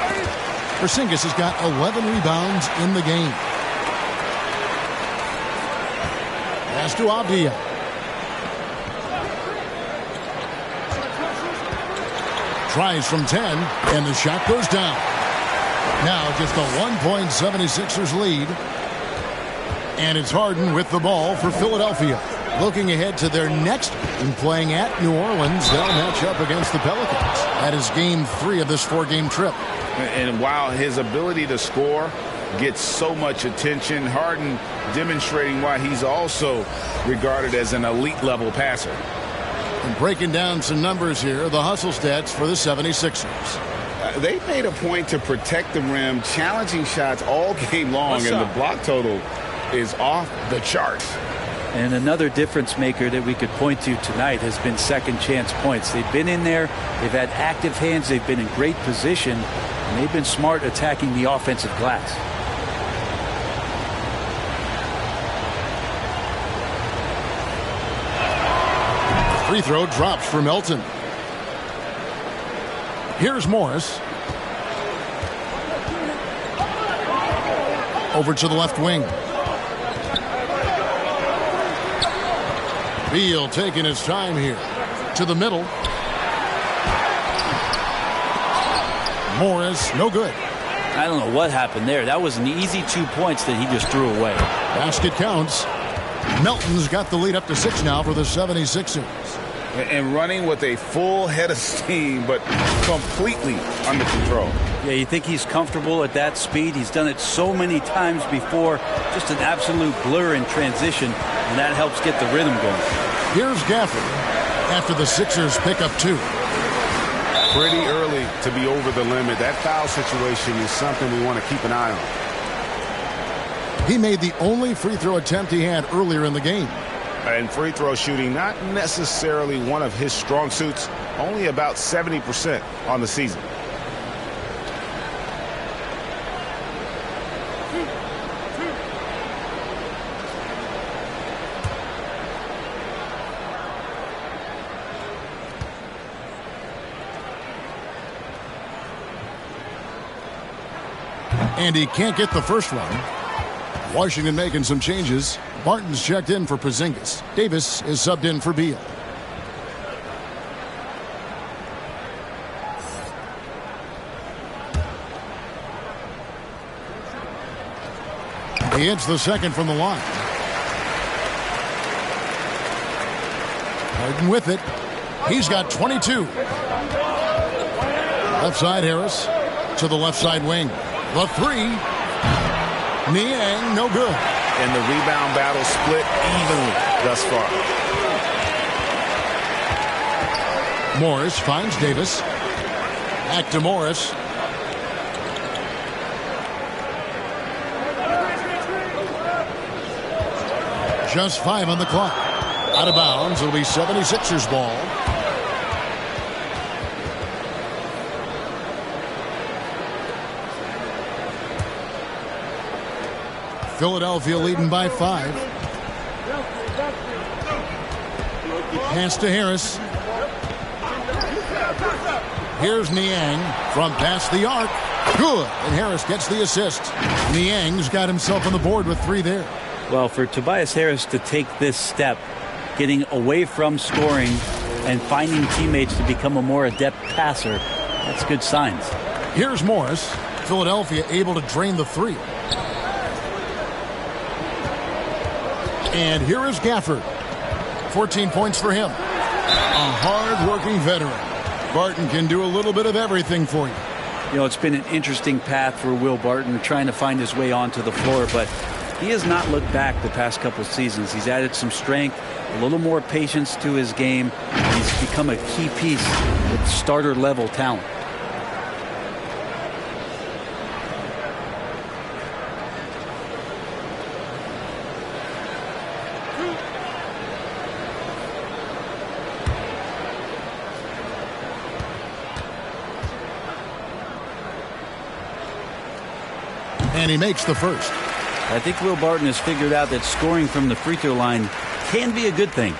Porzingis has got 11 rebounds in the game. Pass to Avdia. Tries from 10, and the shot goes down. Now just a 1-point 76ers lead. And it's Harden with the ball for Philadelphia. Looking ahead to their next and playing at New Orleans, they'll match up against the Pelicans. That is game 3 of this 4-game trip. And while his ability to score gets so much attention, Harden demonstrating why he's also regarded as an elite level passer. And breaking down some numbers here, the hustle stats for the 76ers. They made a point to protect the rim, challenging shots all game long, and the block total is off the charts. And another difference maker that we could point to tonight has been second chance points. They've been in there, they've had active hands, they've been in great position, and they've been smart attacking the offensive glass. Free throw drops for Melton. Here's Morris. Over to the left wing. Beal taking his time here. To the middle. Morris, no good. I don't know what happened there. That was an easy 2 points that he just threw away. Basket counts. Melton's got the lead up to 6 now for the 76ers. And running with a full head of steam, but completely under control. Yeah, you think he's comfortable at that speed. He's done it so many times before. Just an absolute blur in transition, and that helps get the rhythm going. Here's Gafford after the Sixers pick up 2. Pretty early to be over the limit. That foul situation is something we want to keep an eye on. He made the only free throw attempt he had earlier in the game. And free throw shooting, not necessarily one of his strong suits, only about 70% on the season. And he can't get the first one. Washington making some changes. Barton's checked in for Porzingis. Davis is subbed in for Beal. He hits the second from the line. Harden with it. He's got 22. Left side Harris to the left side wing. The 3. Niang, no good. And the rebound battle split evenly thus far. Morris finds Davis. Back to Morris. Just 5 on the clock. Out of bounds. It'll be 76ers ball. Philadelphia leading by 5. Pass to Harris. Here's Niang from past the arc. Good. And Harris gets the assist. Niang's got himself on the board with 3 there. Well, for Tobias Harris to take this step, getting away from scoring and finding teammates to become a more adept passer, that's good signs. Here's Morris. Philadelphia able to drain the 3. And here is Gafford. 14 points for him. A hard-working veteran. Barton can do a little bit of everything for you. You know, it's been an interesting path for Will Barton trying to find his way onto the floor, but he has not looked back the past couple seasons. He's added some strength, a little more patience to his game. He's become a key piece with starter-level talent. And he makes the first. I think Will Barton has figured out that scoring from the free throw line can be a good thing.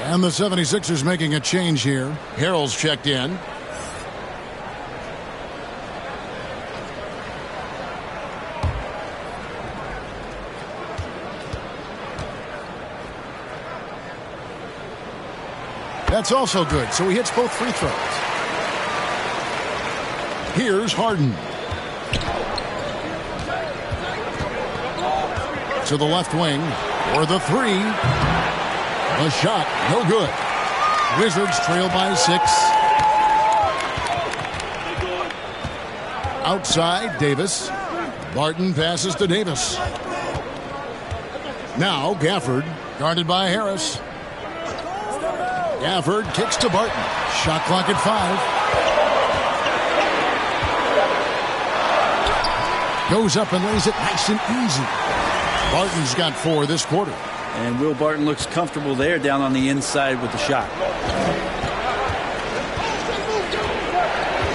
And the 76ers making a change here. Harrell's checked in. That's also good, so he hits both free throws. Here's Harden. to the left wing for the three. A shot, no good. Wizards trail by 6. Outside, Davis. Barton passes to Davis. Now Gafford, guarded by Harris. Gafford kicks to Barton. Shot clock at 5. Goes up and lays it nice and easy. Barton's got 4 this quarter. And Will Barton looks comfortable there down on the inside with the shot.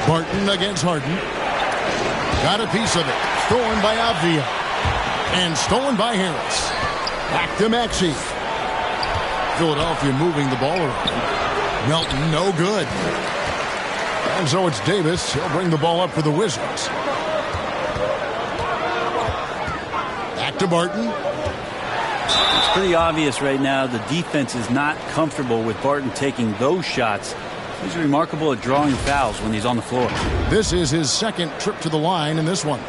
Barton against Harden. Got a piece of it. Stolen by Avdia. And stolen by Harris. Back to Maxey. Philadelphia moving the ball around. Melton, no good. And so it's Davis. He'll bring the ball up for the Wizards. Back to Barton. It's pretty obvious right now the defense is not comfortable with Barton taking those shots. He's remarkable at drawing fouls when he's on the floor. This is his second trip to the line in this one.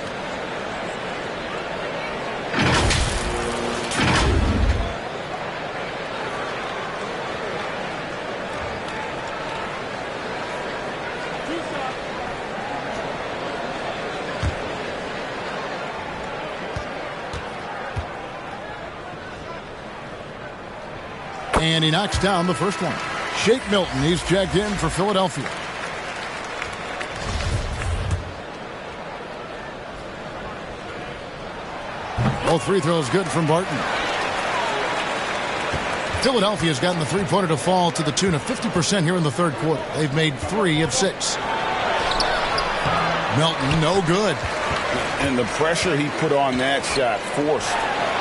And he knocks down the first one. Shake Milton, he's checked in for Philadelphia. Both free throws good from Barton. Philadelphia's gotten the three-pointer to fall to the tune of 50% here in the third quarter. They've made 3 of 6. Melton, no good. And the pressure he put on that shot forced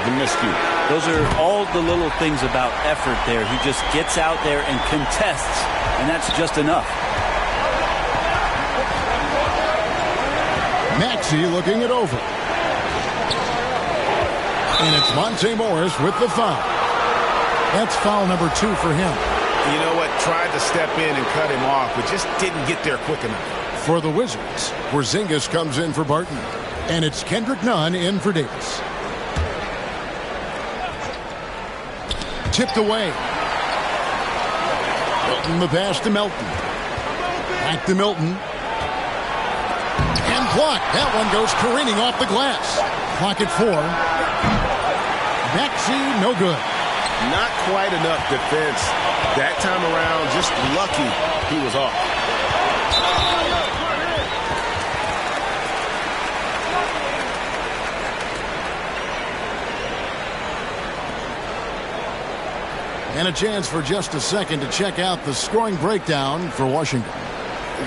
the miscue. Those are all the little things about effort there. He just gets out there and contests, and that's just enough. Maxey looking it over. And it's Monte Morris with the foul. That's foul number 2 for him. You know what? Tried to step in and cut him off, but just didn't get there quick enough. For the Wizards, Porzingis comes in for Barton. And it's Kendrick Nunn in for Davis. Tipped away. Milton the pass to Melton. Back to Milton. And blocked. That one goes careening off the glass. Clock at 4. Maxey, no good. Not quite enough defense. That time around, just lucky he was off. And a chance for just a second to check out the scoring breakdown for Washington.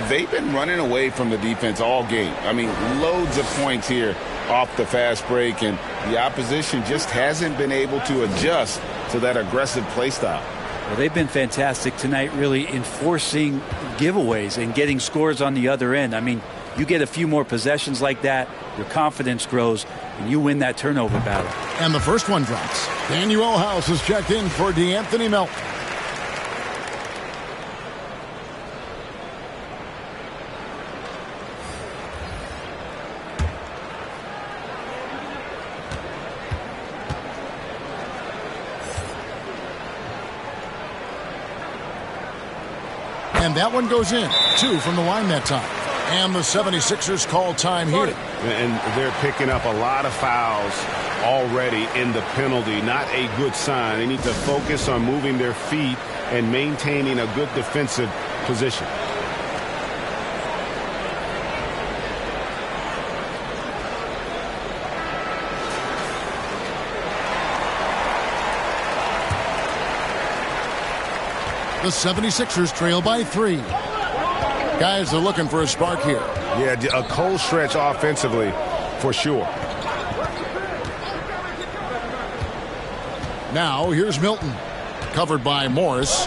They've been running away from the defense all game. I mean, loads of points here off the fast break, and the opposition just hasn't been able to adjust to that aggressive play style. Well, they've been fantastic tonight, really enforcing giveaways and getting scores on the other end. I mean, you get a few more possessions like that, your confidence grows, and you win that turnover battle. And the first one drops. Daniel House is checked in for DeAnthony Melton. And that one goes in. 2 from the line that time. And the 76ers call time here. And they're picking up a lot of fouls already in the penalty. Not a good sign. They need to focus on moving their feet and maintaining a good defensive position. The 76ers trail by 3. Guys are looking for a spark here. Yeah, a cold stretch offensively for sure. Now here's Milton. Covered by Morris.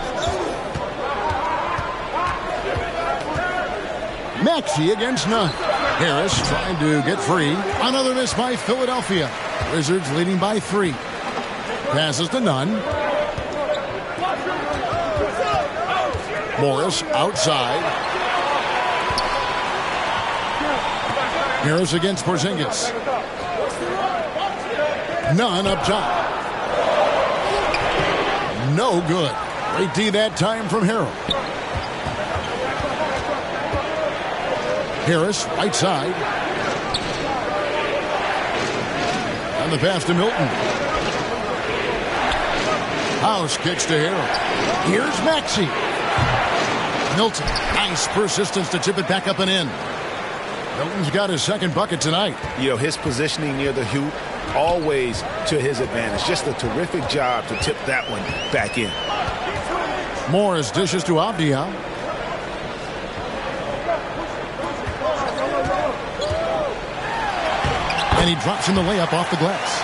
Maxey against Nunn. Harris trying to get free. Another miss by Philadelphia. Wizards leading by 3. Passes to Nunn. Morris outside. Harris against Porzingis. None up top. No good. Great D that time from Harrell. Harris, right side. And the pass to Milton. House kicks to Harrell. Here's Maxey. Milton, nice persistence to tip it back up and in. Milton's got his second bucket tonight. You know, his positioning near the hoop, always to his advantage. Just a terrific job to tip that one back in. Morris dishes to Avdia. And he drops in the layup off the glass.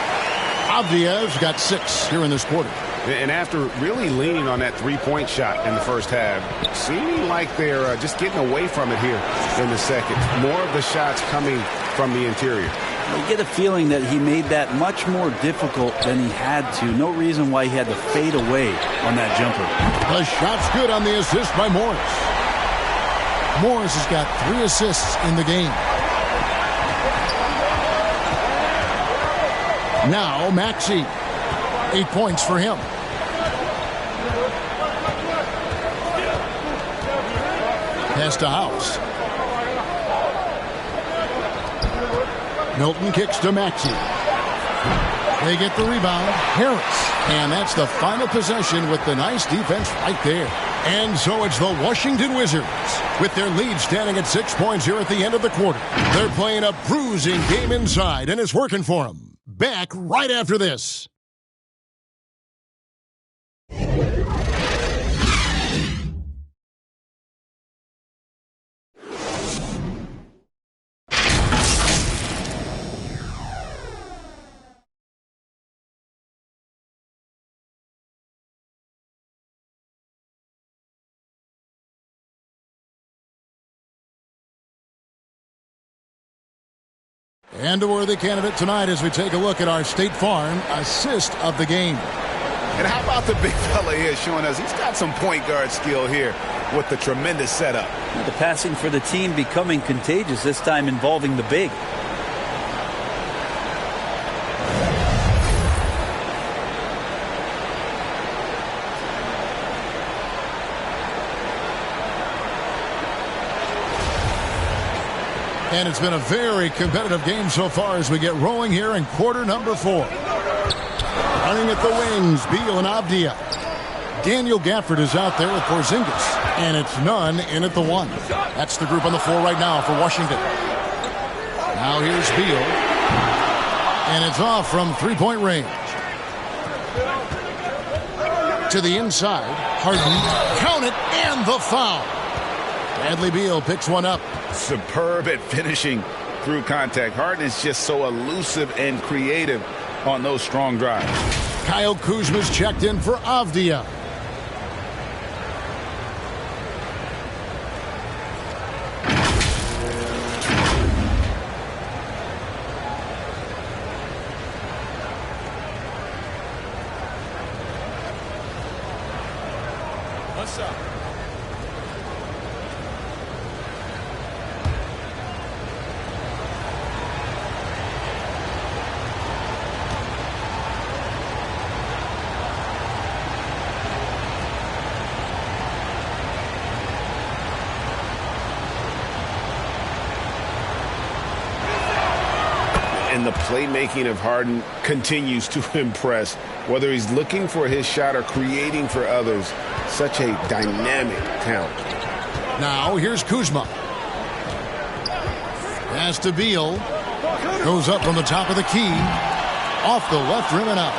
Avdia's got 6 here in this quarter. And after really leaning on that three-point shot in the first half, seeming like they're just getting away from it here in the second. More of the shots coming from the interior. You get a feeling that he made that much more difficult than he had to. No reason why he had to fade away on that jumper. The shot's good on the assist by Morris. Morris has got 3 assists in the game. Now Maxey. 8 points for him. Pass to House. Milton kicks to Maxey. They get the rebound. Harris. And that's the final possession with the nice defense right there. And so it's the Washington Wizards with their lead standing at 6 points here at the end of the quarter. They're playing a bruising game inside, and it's working for them. Back right after this. And a worthy candidate tonight as we take a look at our State Farm assist of the game. And how about the big fella here showing us he's got some point guard skill here with the tremendous setup. The passing for the team becoming contagious, this time involving the big. And it's been a very competitive game so far as we get rolling here in quarter number 4. Running at the wings, Beal and Avdia. Daniel Gafford is out there with Porzingis. And it's Nunn in at the 1. That's the group on the floor right now for Washington. Now here's Beal. And it's off from three-point range. To the inside. Harden. Count it, and the foul. Bradley Beal picks one up. Superb at finishing through contact. Harden is just so elusive and creative on those strong drives. Kyle Kuzma's checked in for Avdia. What's up? And the playmaking of Harden continues to impress. Whether he's looking for his shot or creating for others, such a dynamic talent. Now here's Kuzma. Pass to Beal. Goes up from the top of the key. Off the left rim and out.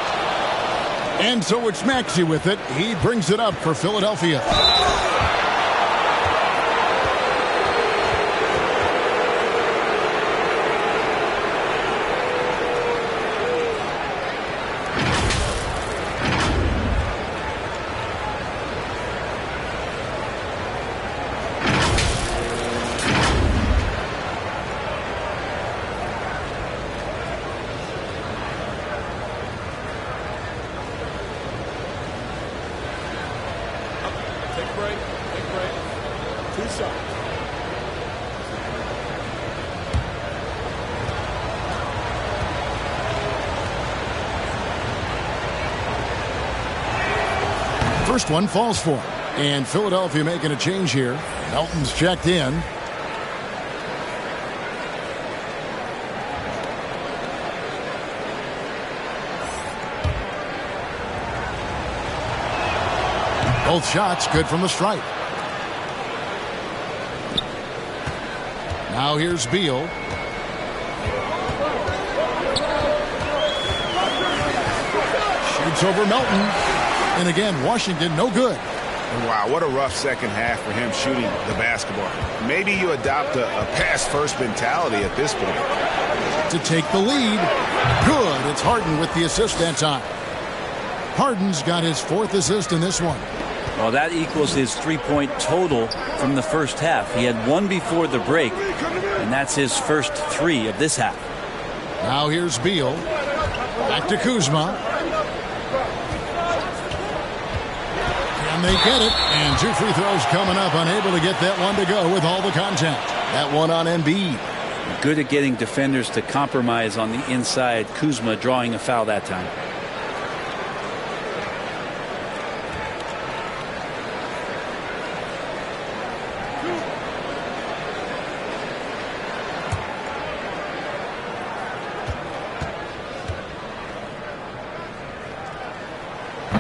And so it's Maxey with it. He brings it up for Philadelphia. Take a break. first one falls for him. And Philadelphia making a change here. Melton's checked in. Both shots good from the stripe. Now here's Beal. Shoots over Melton. And again, Washington no good. Wow, what a rough second half for him shooting the basketball. Maybe you adopt a pass-first mentality at this point. To take the lead. Good. It's Harden with the assist that time. Harden's got his 4th assist in this one. Well, that equals his 3-point total from the first half. He had 1 before the break, and that's his first 3 of this half. Now here's Beal. Back to Kuzma. Can they get it? And 2 free throws coming up. Unable to get that one to go with all the contact. That one on Embiid. Good at getting defenders to compromise on the inside. Kuzma drawing a foul that time.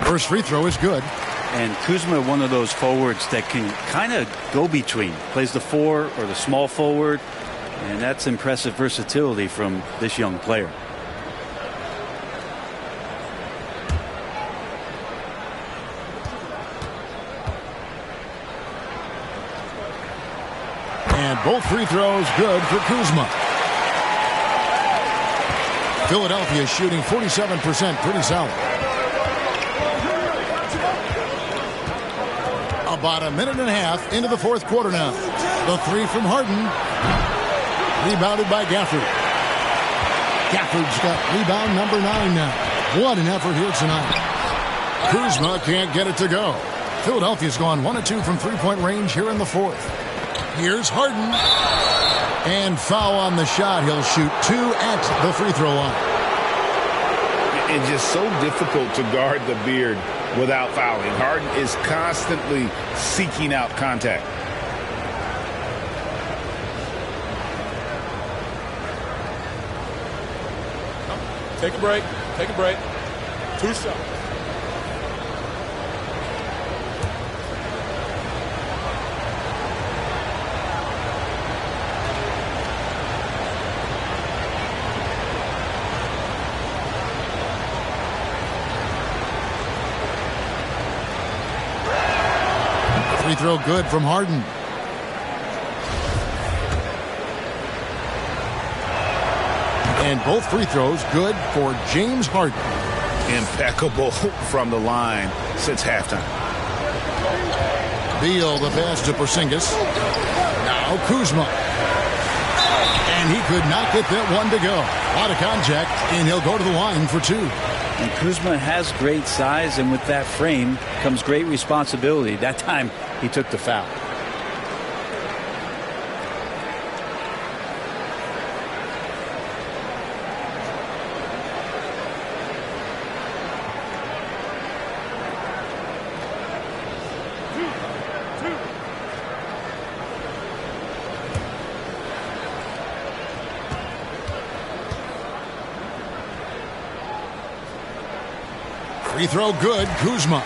First free throw is good. And Kuzma, one of those forwards that can kind of go between. Plays the 4 or the small forward. And that's impressive versatility from this young player. And both free throws good for Kuzma. Philadelphia shooting 47%, pretty solid. About a minute and a half into the 4th quarter now. The 3 from Harden. Rebounded by Gafford. Gafford's got rebound number 9 now. What an effort here tonight. Kuzma can't get it to go. Philadelphia's gone 1 of 2 from 3-point range here in the 4th. Here's Harden. And foul on the shot. He'll shoot 2 at the free throw line. It's just so difficult to guard the beard without fouling. Harden is constantly seeking out contact. Take a break. Take a break. 2 shots. Free throw good from Harden. And both free throws good for James Harden. Impeccable from the line since halftime. Beal the pass to Porzingis. Now Kuzma. And he could not get that one to go. A lot of contact, and he'll go to the line for 2. And Kuzma has great size, and with that frame comes great responsibility. That time he took the foul. Free throw good, Kuzma.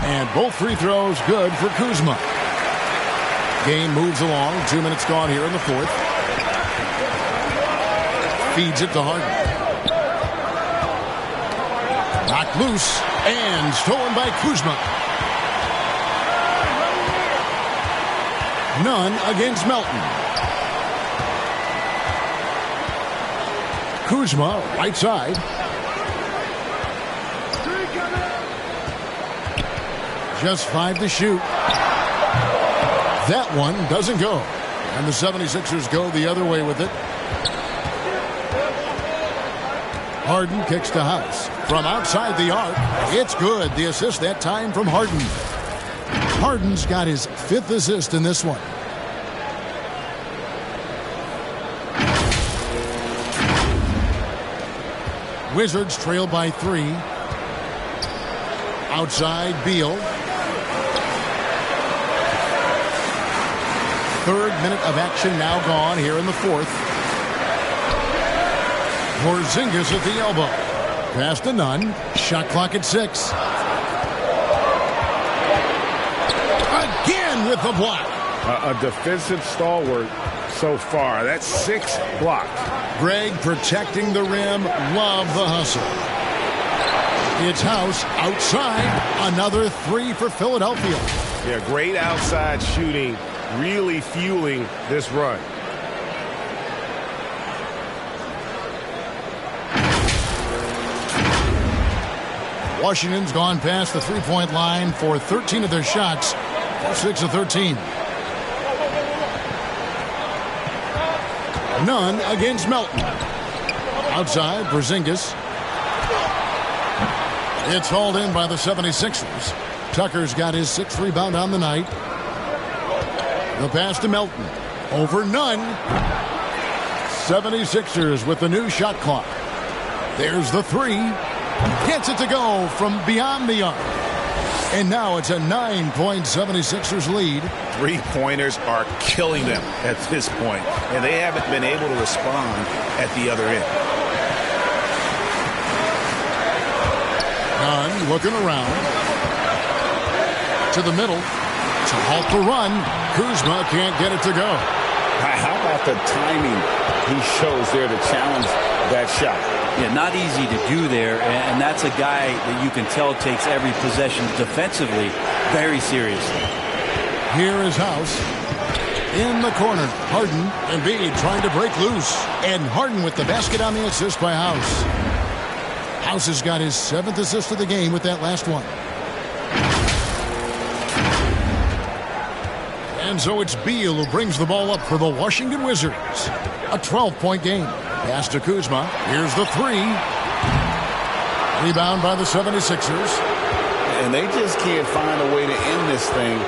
And both free throws good for Kuzma. Game moves along. 2 minutes gone here in the 4th. Feeds it to Harden. Knocked loose and stolen by Kuzma. None against Melton. Kuzma, right side. Just 5 to shoot. That one doesn't go. And the 76ers go the other way with it. Harden kicks to House. From outside the arc, it's good. The assist that time from Harden. Harden's got his fifth assist in this one. Wizards trail by 3. Outside, Beal. Third minute of action now gone here in the fourth. Porzingis at the elbow. Pass to Nunn. Shot clock at 6. Again with the block. A defensive stalwart so far. That's 6 blocks. Greg protecting the rim. Love the hustle. It's House outside. Another 3 for Philadelphia. Yeah, great outside shooting. Really fueling this run. Washington's gone past the three-point line for 13 of their shots. 6 of 13. Nunn against Melton. Outside, Porzingis. It's hauled in by the 76ers. Tucker's got his 6th rebound on the night. The pass to Melton. Over Nunn. 76ers with the new shot clock. There's the 3. Gets it to go from beyond the arc. And now it's a 9-point 76ers lead. Three-pointers are killing them at this point, and they haven't been able to respond at the other end. Nunn looking around. To the middle. To halt the run. Kuzma can't get it to go. How about the timing he shows there to challenge that shot? Yeah, not easy to do there, and that's a guy that you can tell takes every possession defensively very seriously. Here is House. In the corner, Harden and Embiid trying to break loose. And Harden with the basket on the assist by House. House has got his 7th assist of the game with that last one. And so it's Beal who brings the ball up for the Washington Wizards. A 12-point game. Pass to Kuzma. Here's the 3. Rebound by the 76ers. And they just can't find a way to end this thing.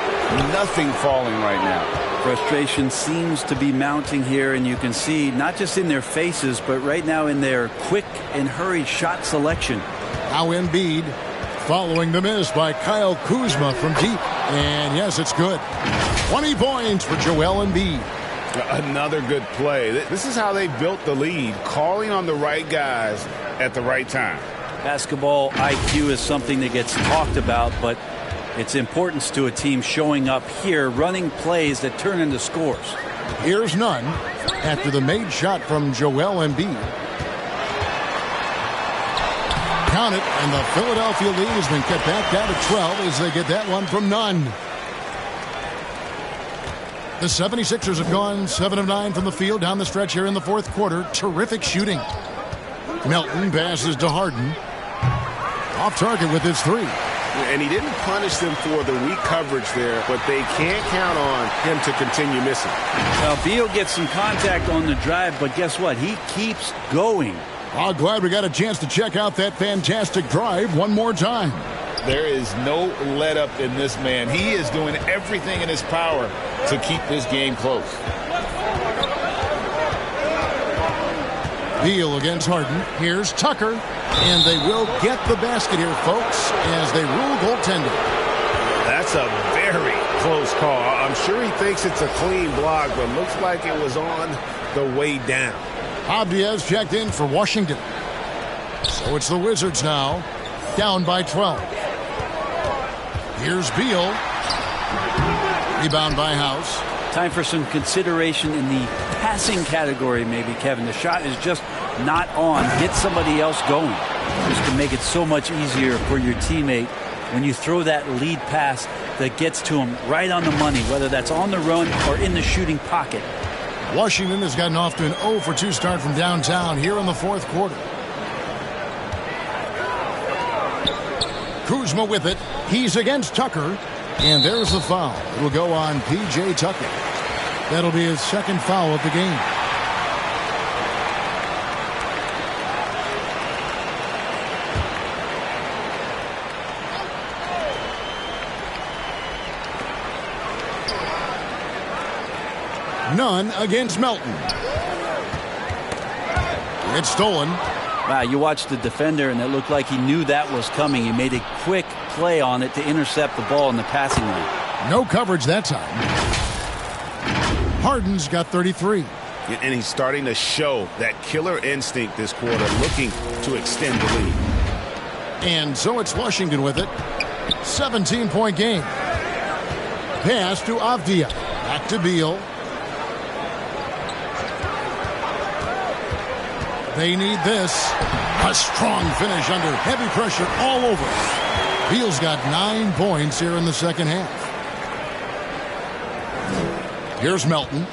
Nothing falling right now. Frustration seems to be mounting here, and you can see not just in their faces, but right now in their quick and hurried shot selection. Now Embiid following the miss by Kyle Kuzma from deep. And yes, it's good. 20 points for Joel Embiid. Another good play. This is how they built the lead, calling on the right guys at the right time. Basketball IQ is something that gets talked about, but its importance to a team showing up here, running plays that turn into scores. Here's Nunn after the made shot from Joel Embiid. Count it, and the Philadelphia lead has been cut back down to 12 as they get that one from Nunn. The 76ers have gone 7 of 9 from the field down the stretch here in the fourth quarter. Terrific shooting. Melton passes to Harden. Off target with his 3. And he didn't punish them for the weak coverage there, but they can't count on him to continue missing. Well, Beal gets some contact on the drive, but guess what? He keeps going. Oh, glad we got a chance to check out that fantastic drive one more time. There is no let up in this man. He is doing everything in his power to keep this game close. Beal against Harden. Here's Tucker. And they will get the basket here, folks, as they rule goaltending. That's a very close call. I'm sure he thinks it's a clean block, but looks like it was on the way down. Abdias checked in for Washington. So it's the Wizards now, down by 12. Here's Beal. Rebound by House. Time for some consideration in the passing category, maybe, Kevin. The shot is just not on. Get somebody else going. Just to make it so much easier for your teammate when you throw that lead pass that gets to him right on the money, whether that's on the run or in the shooting pocket. Washington has gotten off to an 0 for 2 start from downtown here in the fourth quarter. Kuzma with it. He's against Tucker. And there's the foul. It will go on P.J. Tucker. That'll be his 2nd foul of the game. None against Melton. It's stolen. Wow, you watched the defender, and it looked like he knew that was coming. He made a quick play on it to intercept the ball in the passing lane. No coverage that time. Harden's got 33. And he's starting to show that killer instinct this quarter, looking to extend the lead. And so it's Washington with it. 17-point game. Pass to Avdia. Back to Beal. They need this. A strong finish under heavy pressure all over. Beal's got 9 points here in the second half. Here's Melton.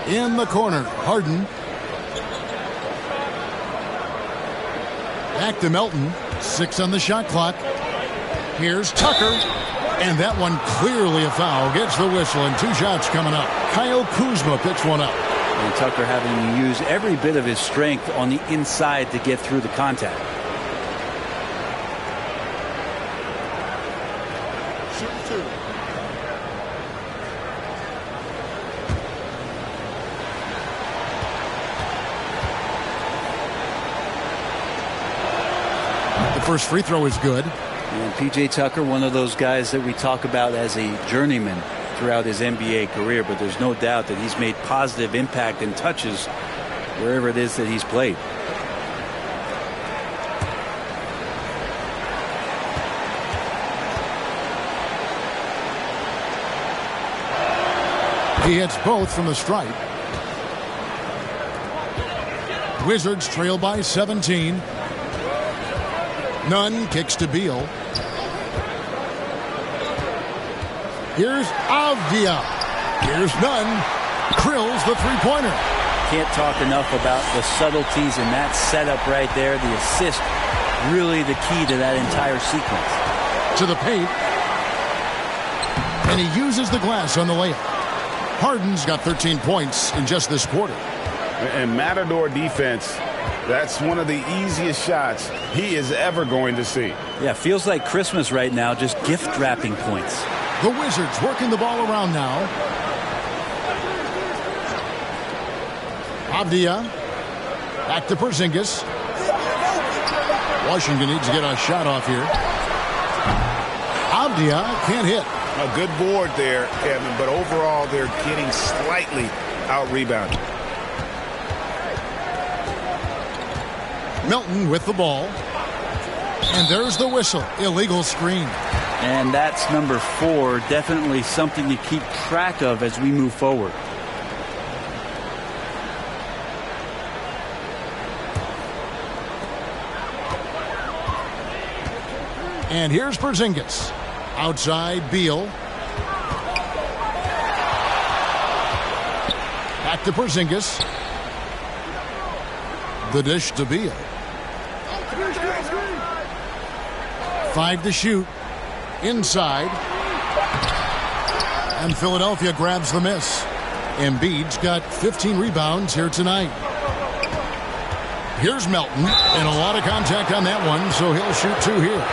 In the corner, Harden. Back to Melton. 6 on the shot clock. Here's Tucker. And that one clearly a foul. Gets the whistle, and 2 shots coming up. Kyle Kuzma picks one up. And Tucker having to use every bit of his strength on the inside to get through the contact. The first free throw is good. And P.J. Tucker, one of those guys that we talk about as a journeyman throughout his NBA career, but there's no doubt that he's made positive impact and touches wherever it is that he's played. He hits both from the stripe. Wizards trail by 17. Nunn kicks to Beal. Here's Avdia. Here's Nunn. Drills the three-pointer. Can't talk enough about the subtleties in that setup right there. The assist, really the key to that entire sequence. To the paint. And he uses the glass on the layup. Harden's got 13 points in just this quarter. And Matador defense, that's one of the easiest shots he is ever going to see. Yeah, feels like Christmas right now, just gift wrapping points. The Wizards working the ball around now. Avdia. Back to Porzingis. Washington needs to get a shot off here. Avdia can't hit. A good board there, Kevin, but overall they're getting slightly out-rebounded. Melton with the ball. And there's the whistle. Illegal screen. And that's number 4. Definitely something to keep track of as we move forward. And here's Porzingis. Outside, Beal. Back to Porzingis. The dish to Beal. 5 to shoot. Inside. And Philadelphia grabs the miss. Embiid's got 15 rebounds here tonight. Here's Melton. And a lot of contact on that one, so he'll shoot 2 here.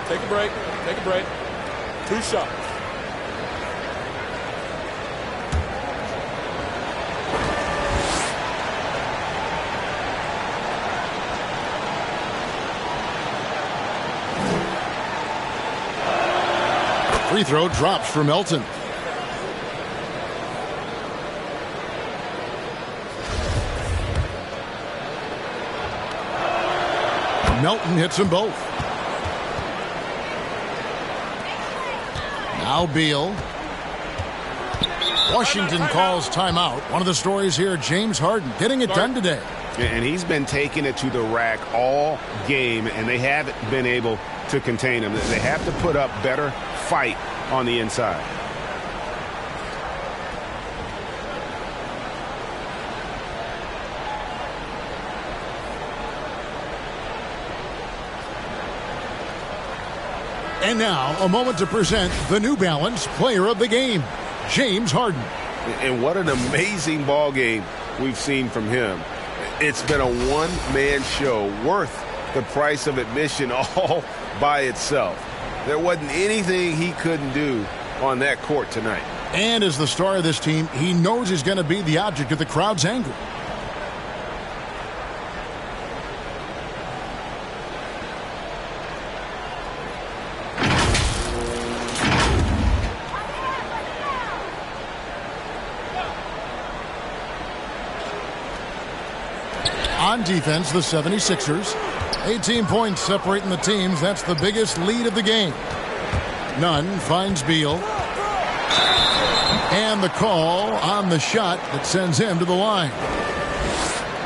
Take a break. Take a break. 2 shots. Free throw drops for Melton. Melton hits them both. Now Beal. Washington calls timeout. One of the stories here, James Harden getting it done today. And he's been taking it to the rack all game, and they haven't been able to contain him. They have to put up better fight on the inside. And now, a moment to present the New Balance Player of the Game, James Harden. And what an amazing ball game we've seen from him. It's been a one-man show worth the price of admission all by itself. There wasn't anything he couldn't do on that court tonight. And as the star of this team, he knows he's going to be the object of the crowd's anger. On defense, the 76ers. 18 points separating the teams. That's the biggest lead of the game. Nunn finds Beal. And the call on the shot that sends him to the line.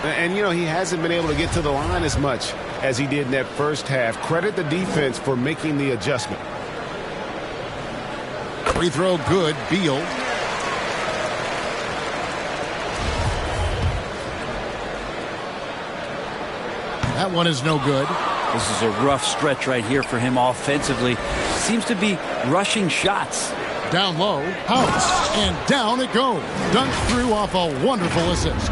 And, you know, he hasn't been able to get to the line as much as he did in that first half. Credit the defense for making the adjustment. Free throw good. Beal. That one is no good. This is a rough stretch right here for him offensively. Seems to be rushing shots. Down low, House, and down it goes. Dunked through off a wonderful assist.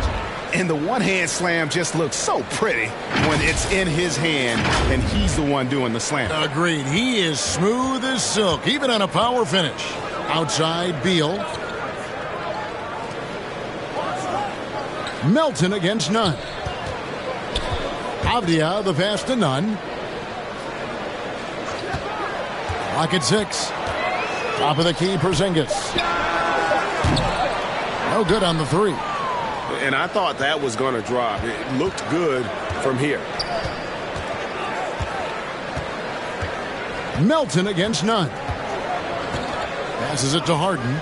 And the one-hand slam just looks so pretty when it's in his hand and he's the one doing the slam. Agreed. He is smooth as silk, even on a power finish. Outside, Beal. Melton against Nunn. Avdia, the pass to Nunn. Clock at 6. Top of the key, Porzingis. No good on the 3. And I thought that was going to drop. It looked good from here. Melton against Nunn. Passes it to Harden.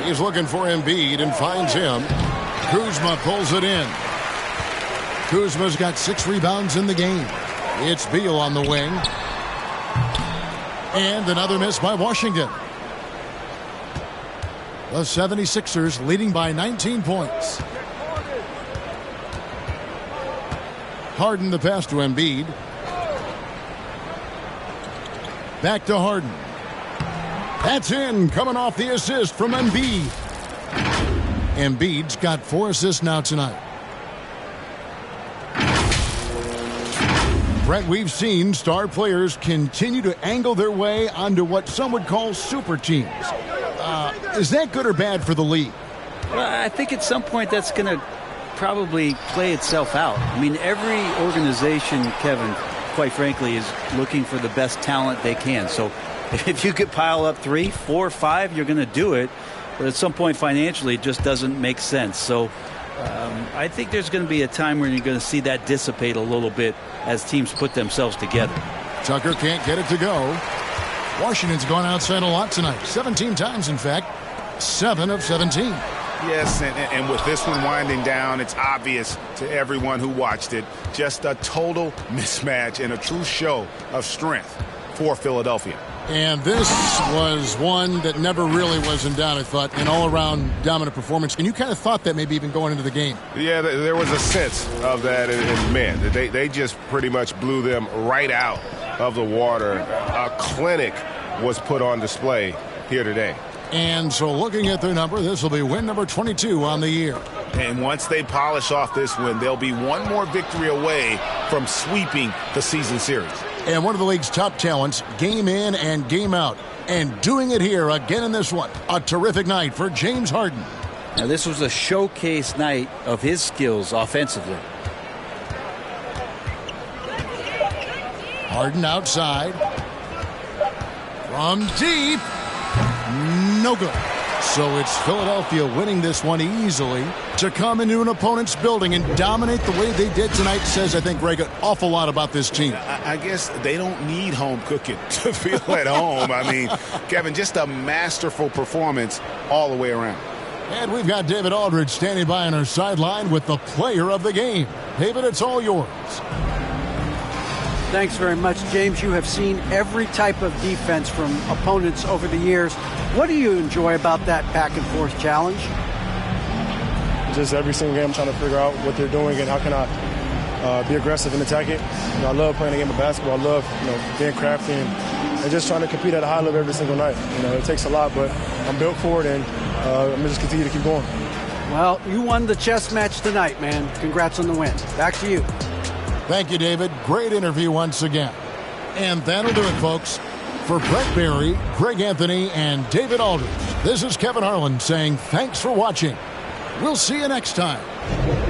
He's looking for Embiid and finds him. Kuzma pulls it in. Kuzma's got 6 rebounds in the game. It's Beal on the wing. And another miss by Washington. The 76ers leading by 19 points. Harden the pass to Embiid. Back to Harden. That's in, coming off the assist from Embiid. Embiid's got 4 assists now tonight. Brett, we've seen star players continue to angle their way onto what some would call super teams. Is that good or bad for the league? Well, I think at some point that's going to probably play itself out. I mean, every organization, Kevin, quite frankly, is looking for the best talent they can. So if you could pile up 3, 4, 5, you're going to do it. But at some point financially, it just doesn't make sense. So I think there's going to be a time where you're going to see that dissipate a little bit as teams put themselves together. Tucker can't get it to go. Washington's gone outside a lot tonight. 17 times, in fact. 7 of 17. Yes, and with this one winding down, it's obvious to everyone who watched it. Just a total mismatch and a true show of strength for Philadelphia. And this was one that never really was in doubt, I thought, an all-around dominant performance. And you kind of thought that maybe even going into the game. Yeah, there was a sense of that in men. They just pretty much blew them right out of the water. A clinic was put on display here today. And so looking at their number, this will be win number 22 on the year. And once they polish off this win, they'll be one more victory away from sweeping the season series. And one of the league's top talents, game in and game out. And doing it here again in this one. A terrific night for James Harden. Now, this was a showcase night of his skills offensively. Harden outside. From deep. No good. So it's Philadelphia winning this one easily. To come into an opponent's building and dominate the way they did tonight says, I think, Greg, an awful lot about this team. I guess they don't need home cooking to feel at home. I mean, Kevin, just a masterful performance all the way around. And we've got David Aldridge standing by on our sideline with the player of the game. David, it's all yours. Thanks very much, James. You have seen every type of defense from opponents over the years. What do you enjoy about that back-and-forth challenge? Just every single game I'm trying to figure out what they're doing and how can I be aggressive and attack it. I love playing a game of basketball. I love, being crafty and just trying to compete at a high level every single night. It takes a lot, but I'm built for it, and I'm going to just continue to keep going. Well, you won the chess match tonight, man. Congrats on the win. Back to you. Thank you, David. Great interview once again. And that'll do it, folks. For Brent Barry, Greg Anthony, and David Aldridge, this is Kevin Harlan saying thanks for watching. We'll see you next time.